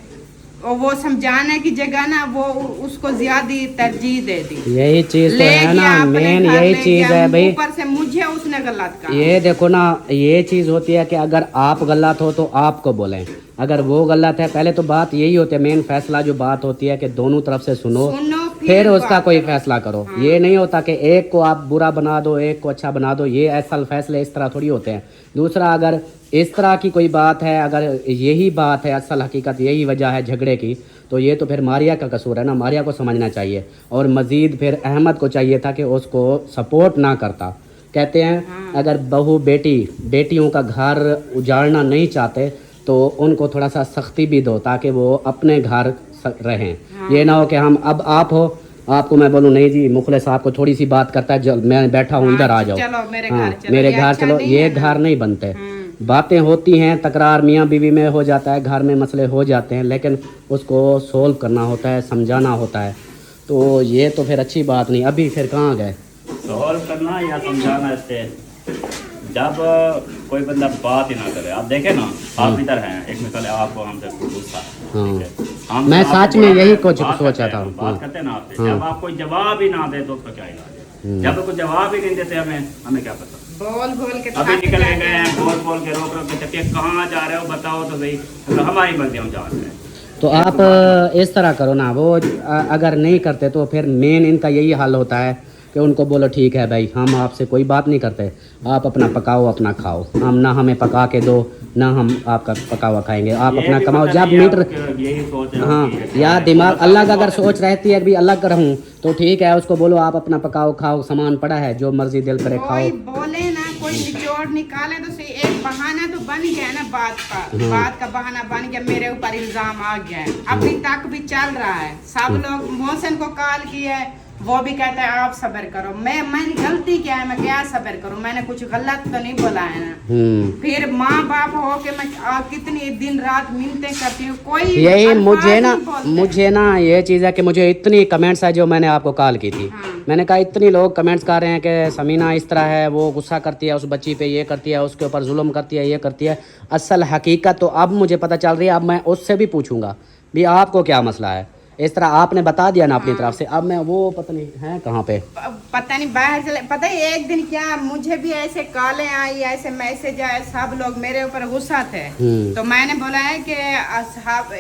और वो समझाने की जगह ना वो उसको ज्यादा तरजीह दे दी। यही चीज तो है ना, मेन यही चीज है भाई। ऊपर से मुझे उसने गलत कहा। ये देखो ना, ये चीज होती है कि अगर आप गलत हो तो आपको बोलें, अगर वो गलत है पहले तो बात यही होती है। मेन फैसला जो बात होती है कि दोनों तरफ से सुनो फिर उसका कोई फैसला करो। हाँ। ये नहीं होता कि एक को आप बुरा बना दो, एक को अच्छा बना दो। ये असल फैसले इस तरह थोड़ी होते हैं। दूसरा, अगर इस तरह की कोई बात है, अगर यही बात है, असल हकीकत यही वजह है झगड़े की, तो ये तो फिर मारिया का कसूर है ना। मारिया को समझना चाहिए और मज़ीद फिर अहमद को चाहिए था कि उसको सपोर्ट ना करता। कहते हैं हाँ। अगर बहू बेटियों का घर उजाड़ना नहीं चाहते तो उनको थोड़ा सा सख्ती भी दो ताकि वो अपने घर रहें। हाँ। ये ना हो कि हम अब आप हो, आपको मैं बोलूँ नहीं जी मुखलिस आपको थोड़ी सी बात करता है, मैं बैठा हूँ इधर आ जाओ, चलो मेरे घर चलो। ये घर नहीं बनते। बातें होती हैं, तकरार मियाँ बीवी में हो जाता है, घर में मसले हो जाते हैं, लेकिन उसको सोल्व करना होता है, समझाना होता है। तो ये तो फिर अच्छी बात नहीं। अभी फिर कहाँ गए? सोल्व करना या समझाना, इससे जब कोई बंदा बात ही ना करे। आप देखें ना, आप इधर हैं, एक मिसाल है आपको हमसे गुस्सा, हाँ। मैं सच में यही कुछ सोचा था। बात करते हैं ना आपसे, जब आप कोई जवाब ही ना दे तो उसका क्या इलाज है? जब कोई जवाब ही नहीं देते हमें क्या पता। बोल के अभी निकल गए हैं, बोल के रोक के चक्के कहाँ जा रहे हो बताओ तो सही, हमारी मर्जी हम जा रहे हैं। तो आप इस तरह करो ना, वो अगर नहीं करते तो फिर मेन इनका यही हाल होता है कि उनको बोलो ठीक है भाई, हम आपसे कोई बात नहीं करते, आप अपना पकाओ अपना खाओ, हम ना हमें पका के दो ना हम आपका पका हुआ खाएंगे, आप अपना कमाओ। जब मीटर हाँ या दिमाग अलग अगर सोच रहती है कि अलग रहूँ तो ठीक है, उसको बोलो आप अपना पकाओ खाओ, सामान पड़ा है जो मर्जी दिल करे खाओ। बोले ना कोई निचोड़ निकाले तो सही, एक बहाना तो बन गया ना बात का बहाना बन गया, मेरे ऊपर इल्जाम आ गया है, अभी तक भी चल रहा है। सब लोग मोहसिन को कॉल किया है, वो भी कहता है आप सब्र करो। मैंने गलती क्या है, मैं क्या सब्र करूं, मैंने कुछ गलत तो नहीं बोला है ना। फिर माँ बाप हो के मैं कितनी दिन रात मिन्नतें करती हूँ, कोई यही अल्फाज नहीं बोलते। मुझे ना ये चीज़ है कि मुझे इतनी कमेंट्स है, जो मैंने आपको कॉल की थी। मैंने कहा इतनी लोग कमेंट्स कर रहे हैं कि समीना इस तरह है, वो गुस्सा करती है उस बच्ची पे, ये करती है उसके ऊपर जुल्म करती है, ये करती है। असल हकीकत तो अब मुझे पता चल रही है। अब मैं उससे भी पूछूंगा भी आपको क्या मसला है। इस तरह आपने बता दिया ना अपनी तरफ से, अब मैं वो पता नहीं है कहाँ पे, पता नहीं बाहर चले। पता है एक दिन क्या, मुझे भी ऐसे कॉलें आई, ऐसे मैसेज आए, सब लोग मेरे ऊपर गुस्सा थे। तो मैंने बोला है कि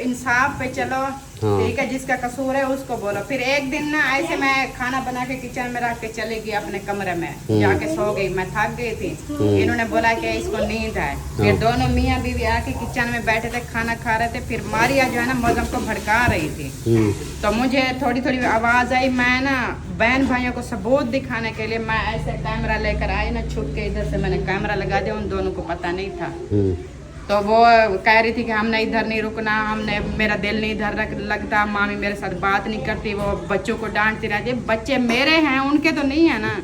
इंसाफ पे चलो, ठीक है, जिसका कसूर है उसको बोलो। फिर एक दिन ना ऐसे मैं खाना बना के किचन में रख के चली गई अपने कमरे में, जाके सो गई, मैं थक गई थी। इन्होंने बोला कि इसको नींद है। फिर दोनों मियाँ बीवी आके किचन में बैठे थे, खाना खा रहे थे। फिर मारिया जो है ना मौसम को भड़का रही थी। तो मुझे थोड़ी थोड़ी आवाज आई। मैं ना बहन भाइयों को सबूत दिखाने के लिए मैं ऐसे कैमरा लेकर आई ना, छुप के इधर से मैंने कैमरा लगा दिया। उन दोनों को पता नहीं था। तो वो कह रही थी कि हमने इधर नहीं रुकना, हमने मेरा दिल नहीं इधर लगता, मामी मेरे साथ बात नहीं करती, वो बच्चों को डांटती रहती है। बच्चे मेरे हैं, उनके तो नहीं है ना।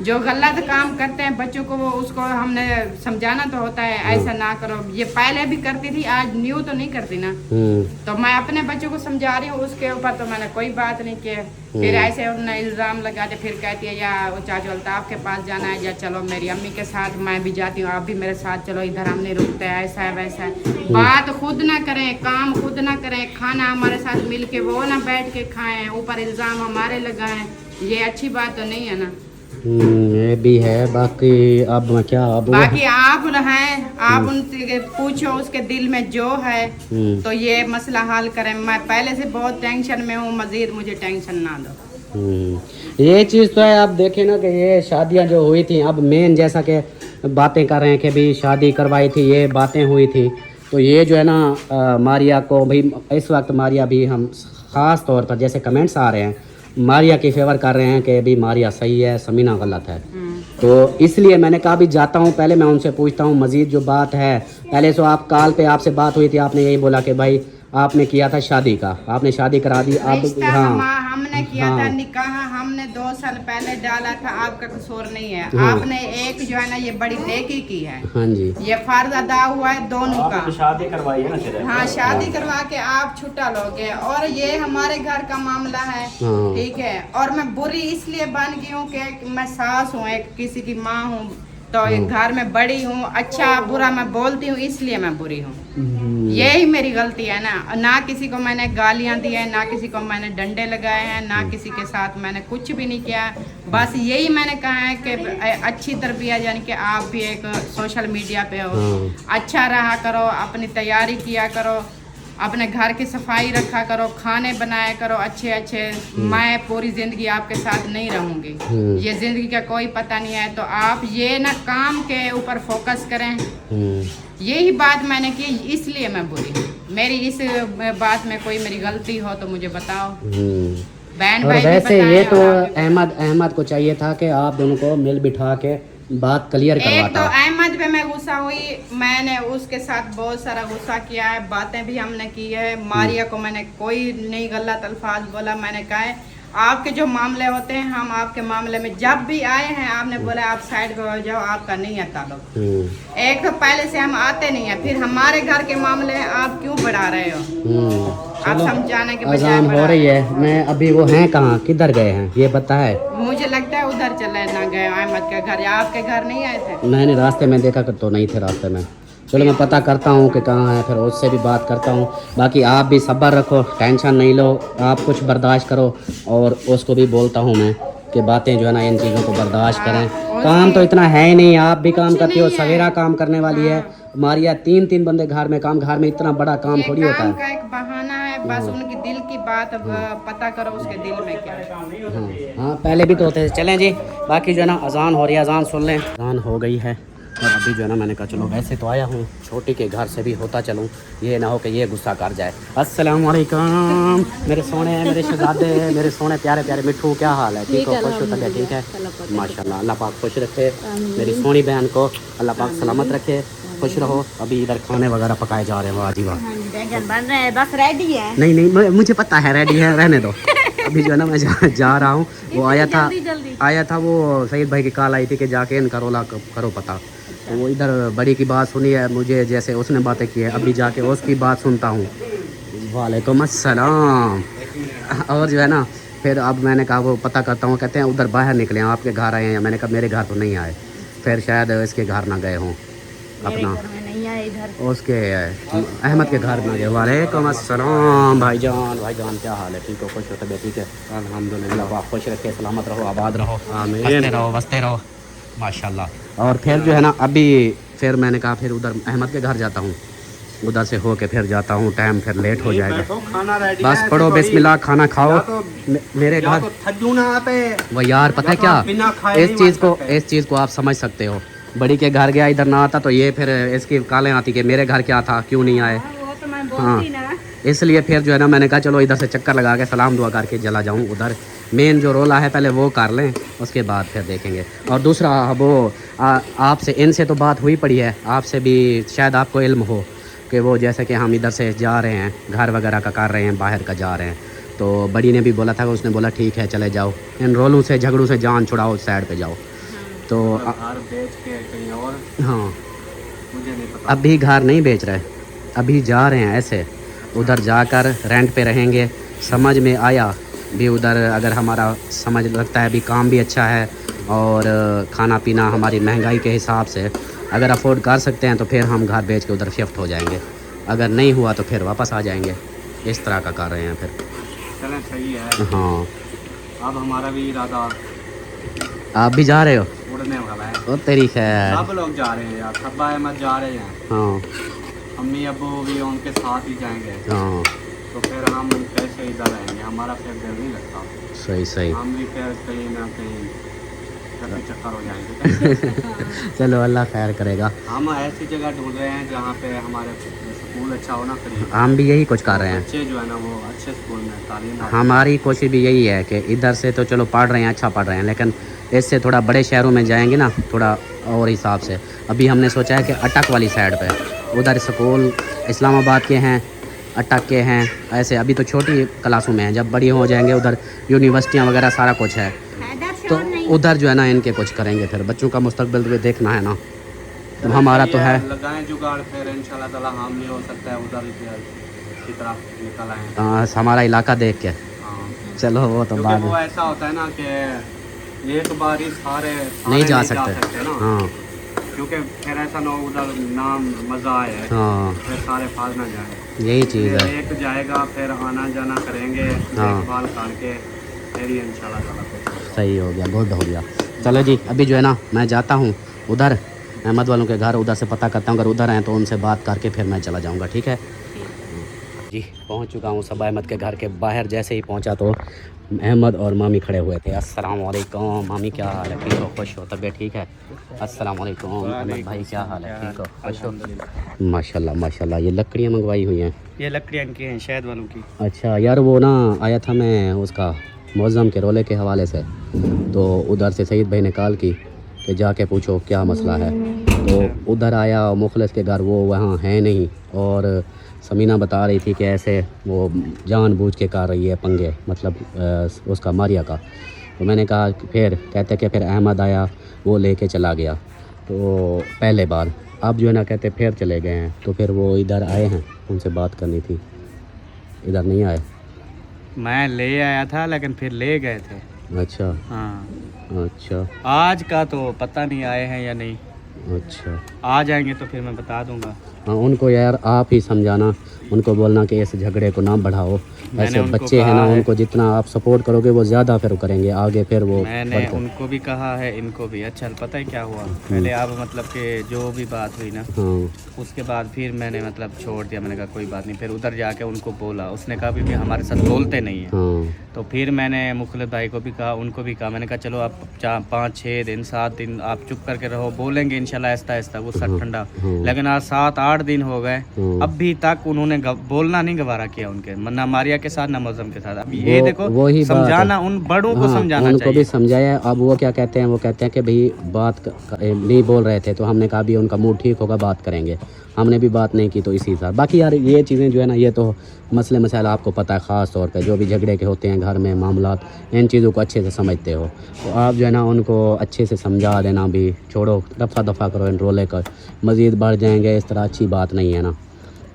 जो गलत काम करते हैं बच्चों को, वो उसको हमने समझाना तो होता है, ऐसा ना करो। ये पहले भी करती थी, आज न्यू तो नहीं करती ना। तो मैं अपने बच्चों को समझा रही हूँ, उसके ऊपर तो मैंने कोई बात नहीं की। फिर ऐसे उन्हें इल्ज़ाम लगाते, फिर कहती है या चाचू अल्ताफ के पास जाना है, या चलो मेरी अम्मी के साथ, मैं भी जाती हूँ, आप भी मेरे साथ चलो, इधर हम नहीं रुकते, ऐसा है वैसा है। बात खुद ना करें, काम खुद ना करें, खाना हमारे साथ मिल के वो ना बैठ के खाएं, ऊपर इल्ज़ाम हमारे लगाएं, ये अच्छी बात तो नहीं है ना। ये भी है। बाकी अब मैं क्या, अब बाकी आप हैं, आप उनसे पूछो उसके दिल में जो है, तो ये मसला हल करें। मैं पहले से बहुत टेंशन में हूँ, मजीद मुझे टेंशन ना दो। ये चीज़ तो है। अब देखें ना कि ये शादियां जो हुई थी, अब मेन जैसा कि बातें कर रहे हैं कि भी शादी करवाई थी, ये बातें हुई थी, तो ये जो है ना मारिया को भाई, इस वक्त मारिया भी, हम ख़ास तौर पर जैसे कमेंट्स आ रहे हैं मारिया की फेवर कर रहे हैं कि भी मारिया सही है, समीना गलत है। तो इसलिए मैंने कहा भी जाता हूँ, पहले मैं उनसे पूछता हूँ मज़ीद जो बात है। पहले तो आप कॉल पे आपसे बात हुई थी, आपने यही बोला कि भाई आपने किया था शादी का, आपने शादी करा दी। अब हमने किया था निकाह, हमने 2 साल पहले डाला था, आपका कसूर नहीं है। आपने एक जो है ना ये बड़ी नेकी की है। हाँ जी, ये फर्ज अदा हुआ है दोनों का। शादी करवाई है ना सिर्फ। हाँ, शादी करवा के आप छुट्टा लोगे, और ये हमारे घर का मामला है, ठीक है। और मैं बुरी इसलिए बन गई हूँ कि मैं सास हूँ, एक किसी की माँ हूँ, तो घर में बड़ी हूँ, अच्छा बुरा मैं बोलती हूँ, इसलिए मैं बुरी हूँ। यही मेरी गलती है ना किसी को मैंने गालियाँ दी है, ना किसी को मैंने डंडे लगाए हैं, ना किसी के साथ मैंने कुछ भी नहीं किया। बस यही मैंने कहा है कि अच्छी तरबियत, यानी कि आप भी एक सोशल मीडिया पे हो, अच्छा रहा करो, अपनी तैयारी किया करो, अपने घर की सफाई रखा करो, खाने बनाया करो अच्छे अच्छे। मैं पूरी ज़िंदगी आपके साथ नहीं रहूँगी, ये ज़िंदगी का कोई पता नहीं है। तो आप ये ना काम के ऊपर फोकस करें। यही बात मैंने की, इसलिए मैं बुरी हूँ। मेरी इस बात में कोई मेरी गलती हो तो मुझे बताओ। बहन भाई वैसे ये तो अहमद को चाहिए था कि आप दोनों को मिल बिठा के बात क्लियर करवाता। एक तो अहमद पे मैं गुस्सा हुई, मैंने उसके साथ बहुत सारा गुस्सा किया है, बातें भी हमने की है। मारिया को मैंने कोई नहीं गलत अल्फाज बोला। मैंने कहा है आपके जो मामले होते हैं, हम आपके मामले में जब भी आए हैं, आपने बोला आप साइड पे हो जाओ, आपका नहीं है ताल्लुक। एक तो पहले से हम आते नहीं है, फिर हमारे घर के मामले आप क्यों बढ़ा रहे हो? आप समझाने के बजाय हो रही है। मैं अभी वो हैं कहाँ, किधर गए हैं ये पता है? मुझे लगता है उधर चले ना गए अहमद के घर, या आपके घर नहीं आए थे? मैंने रास्ते में देखा कर तो नहीं थे रास्ते में। चलो मैं पता करता हूँ कि कहाँ है, फिर उससे भी बात करता हूँ। बाकी आप भी सब्र रखो, टेंशन नहीं लो, आप कुछ बर्दाश्त करो। और उसको भी बोलता हूँ मैं कि बातें जो है ना इन चीज़ों को बर्दाश्त करें। काम तो इतना है ही नहीं, आप भी काम करती हो, सवेरा काम करने वाली है मारिया, 3 बंदे घर में काम, घर में इतना बड़ा काम थोड़ी होता है। का एक बहाना है, बस उनकी दिल की बात पता करो, उसके दिल में क्या है। हाँ पहले भी तो होते थे। चलें जी, बाकी जो है ना अजान हो रही है, अजान सुन लें। अजान हो गई है और अभी जो है ना मैंने कहा चलो वैसे तो आया हूँ, छोटी के घर से भी होता चलूँ, ये ना हो कि ये गुस्सा कर जाए। अस्सलाम वालेकुम मेरे सोने, मेरे शहजादे, मेरे सोने प्यारे प्यारे मिठू, क्या हाल है? ठीक हो? खुश हो? तबीयत ठीक है? माशाल्लाह, अल्लाह पाक खुश रखे मेरी सोनी बहन को, अल्लाह पाक सलामत रखे, खुश रहो। अभी इधर खाने वगैरह पकाए जा रहे हैं। वाह जी वाह, बन रहे हैं, बस रेडी है। नहीं मुझे पता है रेडी है, रहने दो। अभी जो है ना मैं जा रहा हूँ। वो आया था जल्दी। वो सईद भाई की कॉल आई थी कि जाके इनका रोला करो पता। तो वो इधर बड़ी की बात सुनी है मुझे, जैसे उसने बातें की है, अभी जाके उसकी बात सुनता हूँ। वालेकुम अस्सलाम। और जो है ना फिर अब मैंने कहा वो पता करता हूँ, कहते हैं उधर बाहर निकले हैं, आपके घर आए हैं। मैंने कहा मेरे घर तो नहीं आए, फिर शायद इसके घर ना गए हों अपना, उसके अहमद के घर में गए। वालेकुम अस्सलाम भाईजान क्या हाल है? ठीक हो, खुश हो, तबीयत ठीक है? अल्हम्दुलिल्लाह। आप खुश रखे, सलामत रहो, आबाद रहो, बसते रहो माशाल्लाह। और फिर जो है ना अभी फिर मैंने कहा फिर उधर अहमद के घर जाता हूँ, उधर से हो के फिर जाता हूँ, टाइम फिर लेट हो जाएगा। बस पढ़ो बिस्मिल्लाह, खाना खाओ। मेरे घर वो यार पता है क्या, इस चीज़ को आप समझ सकते हो। बड़ी के घर गया, इधर ना आता तो ये फिर इसकी कालें आती कि मेरे घर क्या था, क्यों नहीं आए। हाँ, इसलिए फिर जो है ना मैंने कहा चलो इधर से चक्कर लगा के सलाम दुआ करके चला जाऊँ उधर। मेन जो रोला है पहले वो कर लें, उसके बाद फिर देखेंगे। और दूसरा वो आपसे इनसे तो बात हुई पड़ी है, आपसे भी शायद आपको इल्म हो कि वो जैसे कि हम इधर से जा रहे हैं, घर वगैरह का कर रहे हैं, बाहर का जा रहे हैं, तो बड़ी ने भी बोला था कि उसने बोला ठीक है चले जाओ, इन रोलों से झगड़ों से जान छुड़ाओ, साइड पे जाओ। तो घर बेच के कहीं और, हाँ मुझे नहीं पता, अभी घर नहीं बेच रहे, अभी जा रहे हैं ऐसे, उधर जाकर रेंट पे रहेंगे। समझ में आया भी उधर अगर हमारा समझ लगता है अभी काम भी अच्छा है और खाना पीना हमारी महंगाई के हिसाब से अगर अफोर्ड कर सकते हैं तो फिर हम घर बेच के उधर शिफ्ट हो जाएंगे, अगर नहीं हुआ तो फिर वापस आ जाएंगे। इस तरह का कर रहे हैं फिर। चलें सही है। हाँ अब हमारा भी इरादा, आप भी जा रहे हो? उड़ने वाला है। ओ तेरी खैर, सब लोग जा रहे हैं यार, अब्बा अहमद जा रहे हैं, हाँ अम्मी अब्बू भी उनके साथ ही जाएंगे। हाँ तो फिर हम कैसे इधर रहेंगे, हमारा फिर दिल नहीं लगता। सही हम भी फिर कहीं ना कहीं चक्कर हो जाएंगे। चलो अल्लाह खैर करेगा। हम ऐसी जगह ढूंढ रहे हैं जहाँ पे हमारे स्कूल अच्छा हो ना, करीब। हम भी यही कुछ कर रहे हैं, बच्चे जो है ना वो अच्छे स्कूल में तालीम। हमारी कोशिश भी यही है कि इधर से तो चलो पढ़ रहे हैं, अच्छा पढ़ रहे हैं, लेकिन इससे थोड़ा बड़े शहरों में जाएंगे ना थोड़ा और हिसाब से। अभी हमने सोचा है कि अटक वाली साइड पे, उधर स्कूल इस्लामाबाद के हैं, अटक के हैं, ऐसे अभी तो छोटी क्लासों में हैं, जब बड़ी हो जाएंगे उधर यूनिवर्सिटियाँ वगैरह सारा कुछ है, तो उधर जो है ना इनके कुछ करेंगे। फिर बच्चों का मुस्तकबिल भी देखना है ना, तो हमारा तो है। लगाएं जुगाड़, फिर इंशाल्लाह ताला हम भी हो सकता है उधर की तरफ निकल आए। हाँ, हमारा इलाका देख के। हाँ। चलो वो तो बाद वो ऐसा होता है ना कि एक बार ही सारे नहीं जा सकते ना। हाँ, क्योंकि फिर ऐसा ना उधर नाम मज़ा आए, हाँ फिर सारे फाल ना जाए। यही चीज़ है। एक जाएगा, फिर आना जाना करेंगे, देखभाल करके फिर ही इंशाल्लाह ताला कुछ सही हो गया, गुड हो गया। चलो जी, अभी जो है ना मैं जाता हूँ उधर अहमद वालों के घर, उधर से पता करता हूँ, अगर उधर हैं तो उनसे बात करके फिर मैं चला जाऊँगा। ठीक है जी, पहुँच चुका हूँ सब अहमद के घर के बाहर। जैसे ही पहुँचा तो अहमद और मामी खड़े हुए थे। अस्सलाम वालेकुम। मामी क्या हाल है? ठीक हो, खुश हो, तबीयत ठीक है? अस्सलाम वालेकुम। अहमद भाई क्या हाल है? ठीक हो, खुश हो? माशाल्लाह माशाल्लाह। ये लकड़ियाँ मंगवाई हुई हैं? ये लकड़ियाँ इनकी हैं, शायद वालों की। अच्छा यार, वो ना आया था मैं उसका मौज़म के रोले के हवाले से, तो उधर से सईद भाई ने कॉल की कि जाके पूछो क्या मसला है। तो उधर आया, मुखलिस के घर, वो वहाँ है नहीं, और समीना बता रही थी कि ऐसे वो जानबूझ के कर रही है पंगे, मतलब उसका मारिया का। तो मैंने कहा, फिर कहते कि फिर अहमद आया, वो लेके चला गया तो पहले बार। अब जो है ना कहते फिर चले गए हैं, तो फिर वो इधर आए हैं, उनसे बात करनी थी, इधर नहीं आए। मैं ले आया था लेकिन फिर ले गए थे। अच्छा हाँ, अच्छा आज का तो पता नहीं आए हैं या नहीं। अच्छा, आ जाएंगे तो फिर मैं बता दूंगा। हाँ, उनको यार आप ही समझाना, उनको बोलना कि इस झगड़े को ना बढ़ाओ। ऐसे बच्चे हैं ना, उनको जितना आप सपोर्ट करोगे वो ज़्यादा फिर करेंगे आगे, फिर वो मैंने उनको भी कहा है, इनको भी। अच्छा पता है क्या हुआ, पहले आप मतलब कि जो भी बात हुई ना, हाँ उसके बाद फिर मैंने मतलब छोड़ दिया। मैंने कहा कोई बात नहीं। फिर उधर जाके उनको बोला, उसने कहा भी हमारे साथ बोलते नहीं है। हाँ तो फिर मैंने मुखलिस भाई को भी कहा, उनको भी कहा। मैंने कहा चलो आप 5, 6 दिन, 7 दिन आप चुप करके रहो, बोलेंगे इंशाल्लाह चला आहिस्ता आहिस्ता वो सब ठंडा। लेकिन आज 7-8 दिन हो गए, अभी तक उन्होंने बोलना नहीं गवारा किया उनके, ना मारिया के साथ ना मौसम के साथ। अब ये देखो वही समझाना, उन बड़ों को समझाना उनको चाहिए। भी समझाया। अब वो क्या कहते हैं, वो कहते हैं कि भाई बात नहीं बोल रहे थे, तो हमने कहा भी उनका मूड ठीक होगा बात करेंगे। हमने भी बात नहीं की, तो इसी साथ बाकी यार ये चीज़ें जो है ना, ये तो मसले मसाइल आपको पता है, ख़ास तौर पे जो भी झगड़े के होते हैं घर में मामलात, इन चीज़ों को अच्छे से समझते हो, तो आप जो है ना उनको अच्छे से समझा देना भी, छोड़ो दफ़ा करो इन रोले का, मज़ीद बढ़ जाएंगे इस तरह, अच्छी बात नहीं है ना,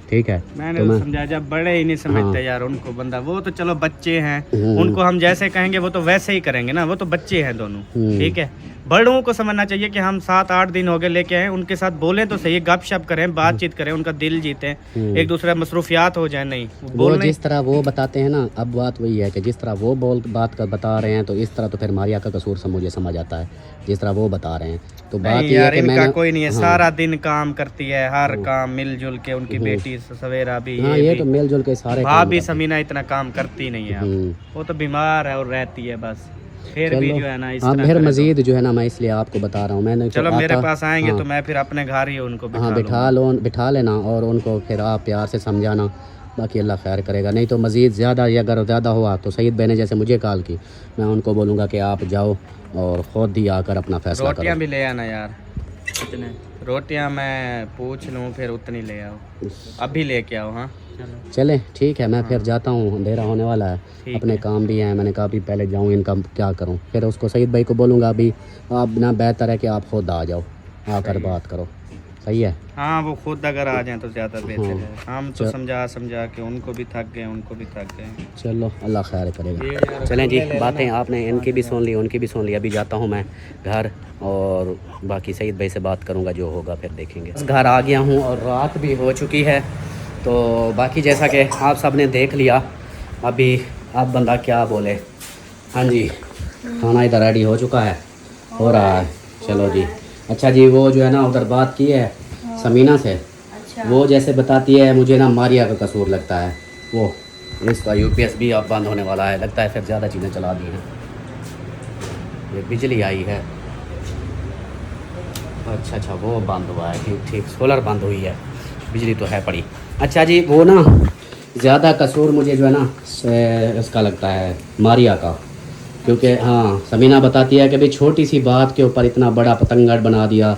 ठीक है। मैंने तो समझाया, जब बड़े ही नहीं समझते यार उनको बंदा, वो तो चलो बच्चे हैं, उनको हम जैसे कहेंगे वो तो वैसे ही करेंगे ना, वो तो बच्चे हैं दोनों, ठीक है। बड़ों को समझना चाहिए कि हम 7-8 दिन हो गए लेके आए, उनके साथ बोलें तो सही, गपशप करें, बातचीत करें, उनका दिल जीतें, एक दूसरे मसरूफियात हो जाए। नहीं वो जिस तरह वो बताते हैं ना, अब बात वही है कि जिस तरह वो बात कर बता रहे हैं, तो इस तरह तो फिर मारिया का कसूर मुझे समझ आता है, जिस तरह वो बता रहे हैं। तो बात ये है कि इनका कोई नहीं है, सारा दिन काम करती है, हर काम मिलजुल के, उनकी बेटी सवेरा भी, ये तो मिलजुल के सारे भाभी समीना इतना काम करती नहीं है, वो तो बीमार है और रहती है बस, फिर भी जो है ना इस तरह फिर मजीद जो है ना, मैं इसलिए आपको बता रहा हूँ, मैंने चलो मेरे पास आएंगे तो मैं फिर अपने घर ही उनको बिठा लेना, और उनको फिर आप प्यार से समझाना, बाकी अल्लाह खैर करेगा। नहीं तो मज़ीद ज़्यादा, या अगर ज़्यादा हुआ तो सईद भाई ने जैसे मुझे कॉल की, मैं उनको बोलूँगा कि आप जाओ और ख़ुद ही आकर अपना फैसला करो। रोटियाँ भी ले आना यार, कितने रोटियाँ मैं पूछ लूँ, फिर उतनी ले आओ, अभी लेके आओ। हाँ चलें ठीक है, मैं फिर जाता हूँ, अंधेरा होने वाला है, अपने काम भी हैं, मैंने कहा अभी पहले जाऊँ, इनका क्या करूँ, फिर उसको सईद भाई को बोलूँगा अभी आप ना, बेहतर है कि आप खुद आ जाओ, आकर बात करो, सही है। हाँ वो खुद अगर आ जाएं तो ज़्यादा बेहतर है, हम तो समझा के उनको भी थक गए, चलो अल्लाह खैर करेगा। चलें जी, बातें आपने इनकी भी सुन ली, उनकी भी सुन ली, अभी जाता हूँ मैं घर, और बाकी सईद भाई से बात करूँगा, जो होगा फिर देखेंगे। घर आ गया हूँ और रात भी हो चुकी है, तो बाकी जैसा कि आप सब ने देख लिया, अभी आप बंदा क्या बोले। हाँ जी, खाना इधर रेडी हो चुका है, हो रहा है, चलो जी। अच्छा जी, वो जो है ना उधर बात की है समीना से, वो जैसे बताती है, मुझे ना मारिया का कसूर लगता है, वो इसका UPS भी अब बंद होने वाला है, लगता है फिर ज़्यादा चीज़ें चला दी हैं, ये बिजली आई है, अच्छा वो बंद हुआ है, ठीक सोलर बंद हुई है, बिजली तो है पड़ी। अच्छा जी, वो ना ज़्यादा कसूर मुझे जो है ना इसका लगता है मारिया का, क्योंकि हाँ समीना बताती है कि भाई छोटी सी बात के ऊपर इतना बड़ा पतंगड़ बना दिया,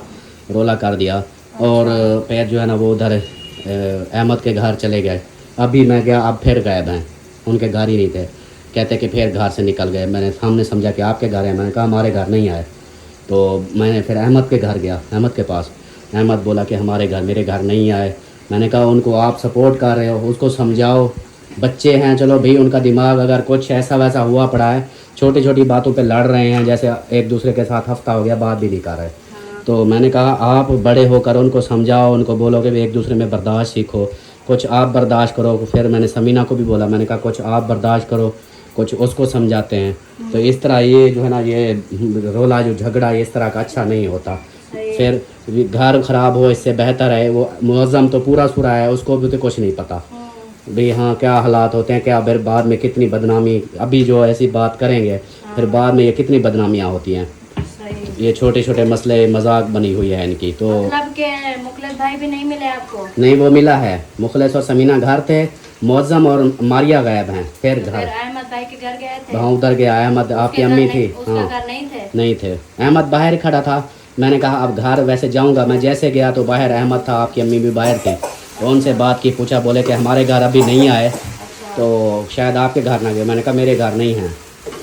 रोला कर दिया, और फिर जो है ना वो उधर अहमद के घर चले गए। अभी मैं गया, अब फिर गायब हैं, उनके घर ही नहीं थे, कहते कि फिर घर से निकल गए। मैंने सामने समझा कि आपके घर है, मैंने कहा हमारे घर नहीं आए, तो मैंने फिर अहमद के घर गया, अहमद के पास, अहमद बोला कि हमारे घर, मेरे घर नहीं आए। मैंने कहा उनको आप सपोर्ट कर रहे हो, उसको समझाओ, बच्चे हैं, चलो भाई उनका दिमाग अगर कुछ ऐसा वैसा हुआ पड़ा है, छोटी छोटी बातों पे लड़ रहे हैं, जैसे एक दूसरे के साथ हफ्ता हो गया बात भी नहीं कर रहे। तो मैंने कहा आप बड़े होकर उनको समझाओ, उनको बोलो कि एक दूसरे में बर्दाश्त सीखो, कुछ आप बर्दाश्त करो। फिर मैंने समीना को भी बोला, मैंने कहा कुछ आप बर्दाश्त करो, कुछ उसको समझाते हैं। तो इस तरह ये जो है ना, ये रोला जो झगड़ा इस तरह का अच्छा नहीं होता, फिर घर ख़राब हो, इससे बेहतर है वो मुअज़्ज़म तो पूरा सूरा है, उसको भी तो कुछ नहीं पता भाई हाँ क्या हालात होते हैं, क्या फिर बाद में कितनी बदनामी, अभी जो ऐसी बात करेंगे फिर बाद में ये कितनी बदनामियाँ होती हैं। ये छोटे छोटे मसले मजाक बनी हुई है इनकी। तो मतलब के मुखलिस भाई भी नहीं मिले आपको? नहीं, वो मिला है, मुखलिस और समीना घर थे, मुअज़्ज़म और मारिया गायब हैं। फिर घर अहमद भाई के घर गए थे? हाँ उधर गया, अहमद आपकी अम्मी थी, हाँ नहीं थे, अहमद बाहर ही खड़ा था। मैंने कहा अब घर वैसे जाऊंगा, मैं जैसे गया तो बाहर अहमद था, आपकी अम्मी भी बाहर थी, तो उनसे बात की, पूछा, बोले कि हमारे घर अभी नहीं आए, तो शायद आपके घर ना गए। मैंने कहा मेरे घर नहीं हैं,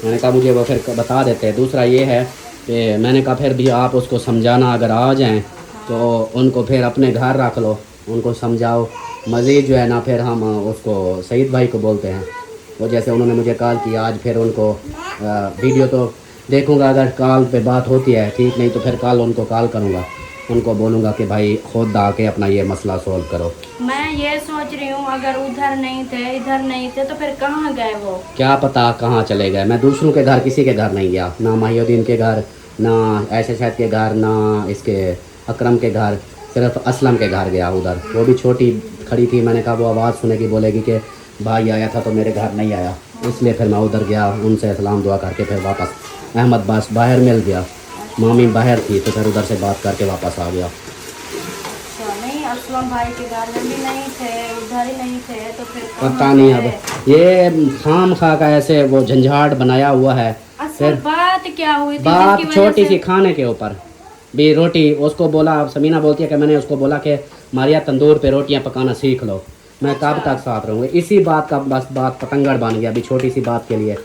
मैंने कहा मुझे वो फिर बता देते। दूसरा ये है कि मैंने कहा फिर भी आप उसको समझाना, अगर आ जाएं तो उनको फिर अपने घर रख लो, उनको समझाओ। मज़ीद जो है ना फिर हम उसको सईद भाई को बोलते हैं, वो जैसे उन्होंने मुझे कॉल किया आज, फिर उनको वीडियो तो देखूंगा, अगर कॉल पे बात होती है ठीक, नहीं तो फिर कल उनको कॉल करूँगा, उनको बोलूँगा कि भाई खुद आके अपना ये मसला सोल्व करो। मैं ये सोच रही हूँ अगर उधर नहीं थे, इधर नहीं थे, तो फिर कहाँ गए वो? क्या पता कहाँ चले गए। मैं दूसरों के घर किसी के घर नहीं गया, ना माहिउद्दीन के घर, ना ऐशा शायद के घर, ना इसके अकरम के घर, सिर्फ असलम के घर गया उधर। वो भी छोटी खड़ी थी, मैंने कहा वो आवाज़ सुनेगी, बोलेगी कि भाई आया था तो मेरे घर नहीं आया, इसलिए फिर मैं उधर गया, उनसे सलाम दुआ करके फिर वापस अहमद बस बाहर मिल गया। मामी बाहर थी तो फिर उधर से बात करके वापस आ गया। अच्छा, नहीं असलम भाई के घर में भी नहीं थे, उधर ही नहीं थे, तो फिर पता नहीं अब ये खाम खा का ऐसे वो झंझाट बनाया हुआ है। असल बात क्या हुई थी बात जिसकी वजह छोटी से- सी खाने के ऊपर भी रोटी उसको बोला, समीना बोलती है कि मैंने उसको बोला कि मारिया तंदूर पे रोटियां पकाना सीख लो, मैं कब तक साथ रहूँगी। इसी बात का बस बात पतंगड़ बन गया अभी छोटी सी बात के लिए।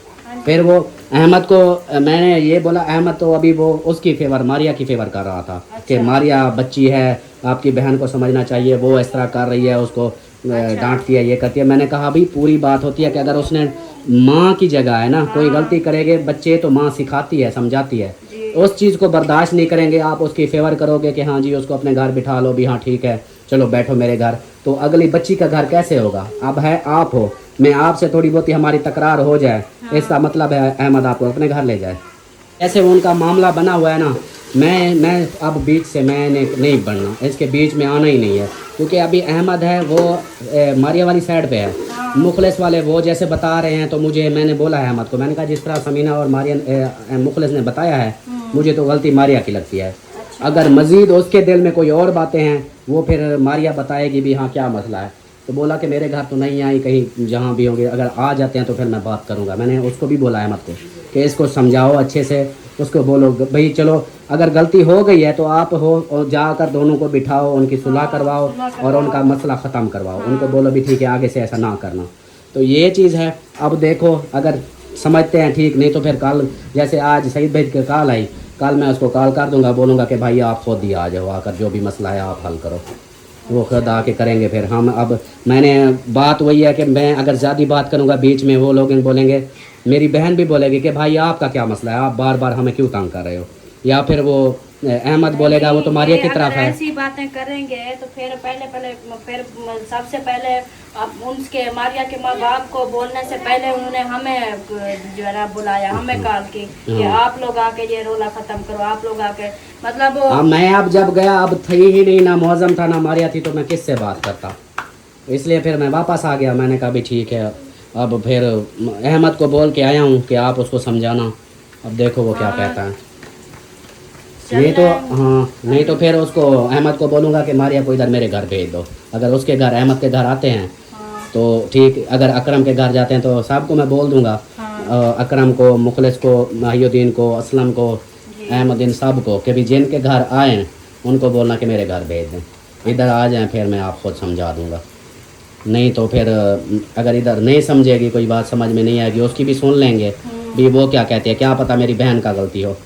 फिर वो अहमद को मैंने ये बोला, अहमद तो अभी वो उसकी फेवर मारिया की फेवर कर रहा था कि मारिया बच्ची है, आपकी बहन को समझना चाहिए, वो इस तरह कर रही है, उसको डांटती है, ये करती है। मैंने कहा अभी पूरी बात होती है कि अगर उसने माँ की जगह है ना, कोई गलती करेंगे बच्चे तो माँ सिखाती है, समझाती है, उस चीज़ को बर्दाश्त नहीं करेंगे, आप उसकी फेवर करोगे कि हाँ जी उसको अपने घर बिठा लो भी, हाँ ठीक है चलो बैठो मेरे घर, तो अगली बच्ची का घर कैसे होगा। अब है आप हो, मैं आपसे थोड़ी बहुत ही हमारी तकरार हो जाए, इसका मतलब है अहमद आपको अपने घर ले जाए। ऐसे वो उनका मामला बना हुआ है ना, मैं अब बीच से मैंने नहीं बढ़ना, इसके बीच में आना ही नहीं है, क्योंकि अभी अहमद है वो मारिया वाली साइड पे है, मुखलिस वाले वो जैसे बता रहे हैं, तो मैंने बोला है अहमद को, मैंने कहा जिस तरह समीना और मारिया मुखलिस ने बताया है, मुझे तो गलती मारिया की लगती है। अगर मज़ीद उसके दिल में कोई और बातें हैं वो फिर मारिया बताएगी भी हाँ क्या मसला है। तो बोला कि मेरे घर तो नहीं आई, कहीं जहाँ भी होंगे अगर आ जाते हैं तो फिर मैं बात करूँगा। मैंने उसको भी बोला अहमद को कि इसको समझाओ अच्छे से, उसको बोलो भाई चलो अगर गलती हो गई है तो आप हो और जाकर दोनों को बिठाओ, उनकी सुलह करवाओ और उनका मसला ख़त्म करवाओ, उनको बोलो भी ठीक है आगे से ऐसा ना करना। तो ये चीज़ है। अब देखो अगर समझते हैं ठीक, नहीं तो फिर कल जैसे आज सईद भाई की कॉल आई, कल मैं उसको कॉल कर दूंगा, बोलूँगा कि भाई आप खुद ही आ जाओ, आकर जो भी मसला है आप हल करो, वो खुद आके करेंगे। फिर हम अब मैंने बात वही है कि मैं अगर ज़्यादा बात करूँगा बीच में वो लोग बोलेंगे, मेरी बहन भी बोलेगी कि भाई आपका क्या मसला है, आप बार बार हमें क्यों तंग कर रहे हो, या फिर वो अहमद बोलेगा वो तो मारिया की तरफ है। ऐसी बातें करेंगे तो फिर फिर सबसे पहले अब उसके मारिया के माँ बाप को बोलने से पहले उन्होंने हमें जो है ना बुलाया, हमें कॉल की कि आप लोग आके ये रोला खत्म करो, आप लोग आके मतलब मैं अब जब गया अब थी ही नहीं, ना मौजम था ना मारिया थी, तो मैं किससे बात करता, इसलिए फिर मैं वापस आ गया। मैंने कहा भी ठीक है, अब फिर अहमद को बोल के आया हूँ कि आप उसको समझाना, अब देखो वो क्या कहता है। नहीं तो हाँ, नहीं तो फिर उसको अहमद को बोलूँगा कि मारिया को इधर मेरे घर भेज दो, अगर उसके घर अहमद के घर आते हैं तो ठीक, अगर अकरम के घर जाते हैं तो सबको मैं बोल दूँगा, अकरम को, मुखलिस को, माहिउद्दीन को, असलम को, अहमदीन सब को, कि भी जिनके घर आए उनको बोलना कि मेरे घर भेज दें, इधर आ जाएं, फिर मैं आप खुद समझा दूँगा। नहीं तो फिर अगर इधर नहीं समझेगी, कोई बात समझ में नहीं आएगी, उसकी भी सुन लेंगे भी वो क्या कहती है, क्या पता मेरी बहन का गलती हो।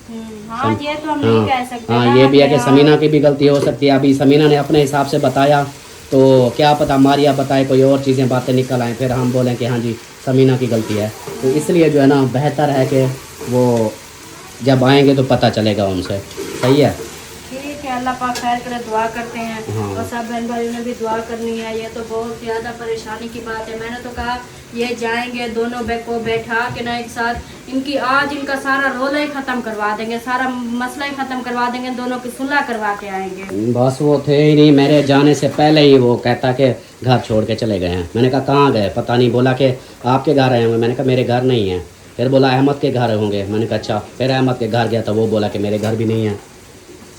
हाँ, ये तो हम नहीं कह सकते। हाँ ये भी है कि समीना की भी गलती हो सकती है। अभी समीना ने अपने हिसाब से बताया, तो क्या पता मारिया बताए कोई और चीज़ें बातें निकल आएँ, फिर हम बोलें कि हाँ जी समीना की गलती है। तो इसलिए जो है ना बेहतर है कि वो जब आएंगे तो पता चलेगा उनसे। सही है, ठीक है, अल्लाह पाक खैर करे, दुआ करते हैं। हाँ। और सब बहन भाइयों ने भी दुआ करनी है। ये तो बहुत ज़्यादा परेशानी की बात है। मैंने तो कहा ये जाएंगे दोनों को बैठा के ना एक साथ, इनकी आज इनका सारा रोला ही ख़त्म करवा देंगे, सारा मसला ही ख़त्म करवा देंगे, दोनों की सुलह करवा के आएंगे। बस वो थे ही नहीं, मेरे जाने से पहले ही वो कहता कि घर छोड़ के चले गए हैं। मैंने कहा कहाँ गए, पता नहीं। बोला कि आपके घर आए होंगे, मैंने कहा मेरे घर नहीं है। फिर बोला अहमद के घर होंगे, मैंने कहा अच्छा। फिर अहमद के घर गया तो वो बोला कि मेरे घर भी नहीं है।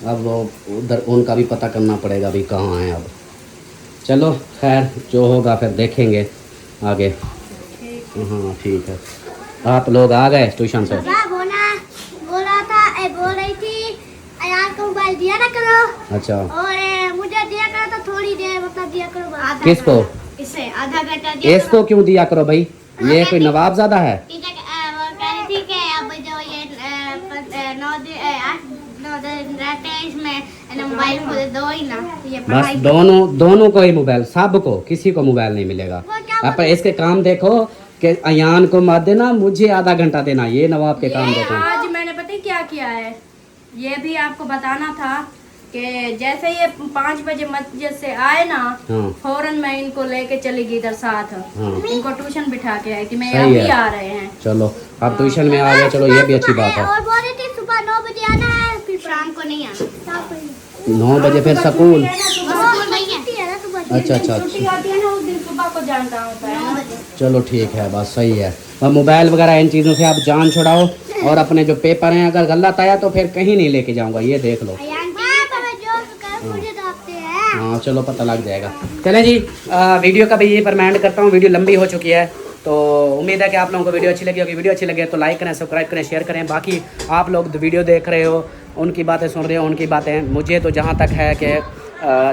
अब वो उधर उनका भी पता करना पड़ेगा भी कहाँ हैं। अब चलो खैर जो होगा फिर देखेंगे आगे। हाँ ठीक है। आप लोग आ गए ट्यूशन से? बोला था, बोल रही थी अयान को मोबाइल दिया ना करो। अच्छा। और मुझे दिया करो तो थोड़ी देर, मतलब दिया करो। किसको? इसे आधा घंटा दिया। इसको क्यों दिया करो भाई, ये कोई नवाबजादा है? वो कह रही थी कि अब जो ये 9 दिन रहते हैं इसमें मोबाइल को दो ही ना, ये बस दोनों को ही मोबाइल, सबको, किसी को मोबाइल नहीं मिलेगा। अब इसके काम देखो कि अयान को मत देना, मुझे आधा घंटा देना, ये नवाब के काम देखो। आज मैंने पता है क्या किया है, ये भी आपको बताना था कि जैसे ये 5 बजे मस्जिद से आए ना, हाँ। फौरन मैं इनको लेके चली गई इधर साथ। हाँ। इनको ट्यूशन बिठा के आई थी, मैं सही अभी है। आ रहे हैं। चलो अब ट्यूशन में आ गए, चलो ये भी अच्छी बात है। और बोल रही थी सुबह 9 बजे आना है, फिर शाम को नहीं आना। 9 बजे फिर स्कूल? स्कूल नहीं है ना सुबह। अच्छा अच्छा छुट्टी अच्छा, आती है ना, उस दिन सुबह को जानता होता है ना। चलो ठीक है, बस सही है। और मोबाइल वगैरह इन चीज़ों से आप जान छुड़ाओ और अपने जो पेपर हैं अगर गलत आया तो फिर कहीं नहीं लेके जाऊंगा, ये देख लो। मुझे देखते हैं। हाँ चलो पता लग जाएगा। चलें जी, वीडियो का भी यही पर मैं एंड करता हूँ। वीडियो लंबी हो चुकी है तो उम्मीद है कि आप लोगों को वीडियो अच्छी लगी होगी। वीडियो अच्छी लगे तो लाइक करें, सब्सक्राइब करें, शेयर करें। बाकी आप लोग वीडियो देख रहे हो, उनकी बातें सुन रहे हो, उनकी बातें मुझे तो जहाँ तक है कि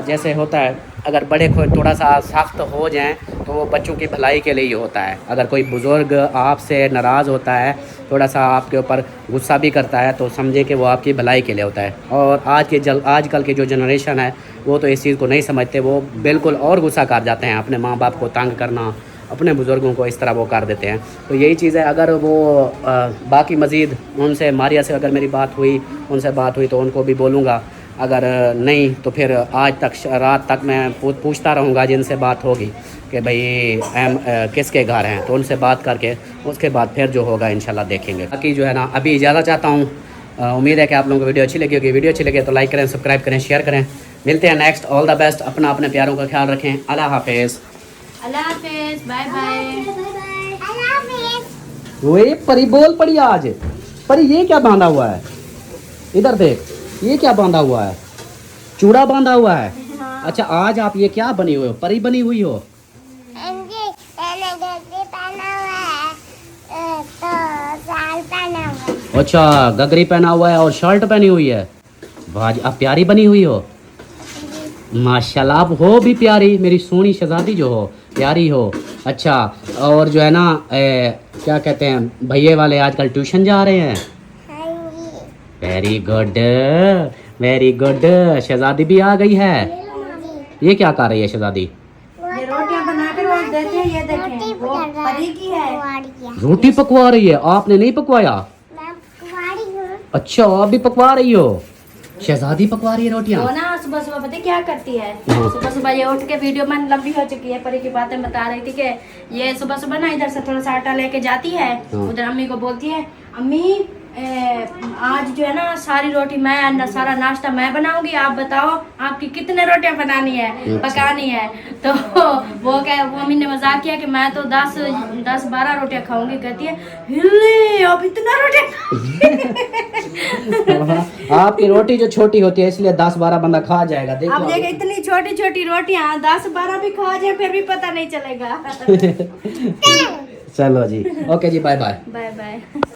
जैसे होता है अगर बड़े थोड़ा सा सख्त हो जाएं तो वो बच्चों की भलाई के लिए ही होता है। अगर कोई बुज़ुर्ग आपसे नाराज़ होता है, थोड़ा सा आपके ऊपर गुस्सा भी करता है तो समझे कि वो आपकी भलाई के लिए होता है। और आजकल की जो जनरेशन है वो तो इस चीज़ को नहीं समझते, वो बिल्कुल और गुस्सा कर जाते हैं। अपने माँ बाप को तंग करना, अपने बुज़ुर्गों को इस तरह वो कर देते हैं। तो यही चीज़ है, अगर वो बाकी मज़ीद उनसे मारिया से अगर मेरी बात हुई, उनसे बात हुई तो उनको भी बोलूँगा। अगर नहीं तो फिर आज तक रात तक मैं पूछता रहूँगा जिनसे बात होगी कि भाई किसके घर हैं, तो उनसे बात करके उसके बाद फिर जो होगा इंशाल्लाह देखेंगे। बाकी जो है ना अभी इजाज़त चाहता हूँ। उम्मीद है कि आप लोगों को वीडियो अच्छी लगी होगी। वीडियो अच्छी लगे तो लाइक करें, सब्सक्राइब करें, शेयर करें। मिलते हैं नेक्स्ट। All the best. अपने प्यारों का ख्याल रखें। अल्लाह हाफिज़। अल्लाह हाफिज़, बाय बाय। वही परी बोल पड़ी आज। परी ये क्या बांधा हुआ है? इधर देख, ये क्या बांधा हुआ है? चूड़ा बांधा हुआ है। अच्छा आज आप ये क्या बनी हुई हो? परी बनी हुई हो? अच्छा गगरी पहना हुआ है और शर्ट पहनी हुई है। वाह आप प्यारी बनी हुई हो माशाल्लाह। आप हो भी प्यारी, मेरी सोनी शहजादी जो हो, प्यारी हो। अच्छा और जो है ना क्या कहते हैं भैये वाले आजकल ट्यूशन जा रहे हैं? Very good very good. शहजादी भी आ गई है। ये क्या कर रही है शहजादी? ये रोटियां बनाकर रोज देते हैं, ये देखें वो परी की है। रोटी पकवा रही है? आपने नहीं पकवाया? अच्छा आप भी पकवा रही हो? शहजादी पकवा रही है रोटियां? वो ना सुबह सुबह पता है क्या करती है? सुबह सुबह ये उठ के वीडियो में लंबी हो चुकी है, परी की बातें बता रही थी कि ये सुबह सुबह ना इधर से थोड़ा सा आटा लेके जाती है, उधर अम्मी को बोलती है अम्मी आज जो है ना सारी रोटी मैं सारा नाश्ता मैं बनाऊंगी, आप बताओ आपकी कितने रोटियां बनानी है, पकानी है। तो वो अम्मी ने मजाक किया कि मैं तो 10-12 रोटियां खाऊंगी। कहती है हिल्ले आप इतना रोटियां आपकी रोटी जो छोटी होती है इसलिए 10-12 बंदा खा जाएगा। देखो अब देख इतनी छोटी छोटी रोटियां 10-12 भी खा जाए फिर भी पता नहीं चलेगा। चलो जी ओके जी बाय बाय। Bye bye.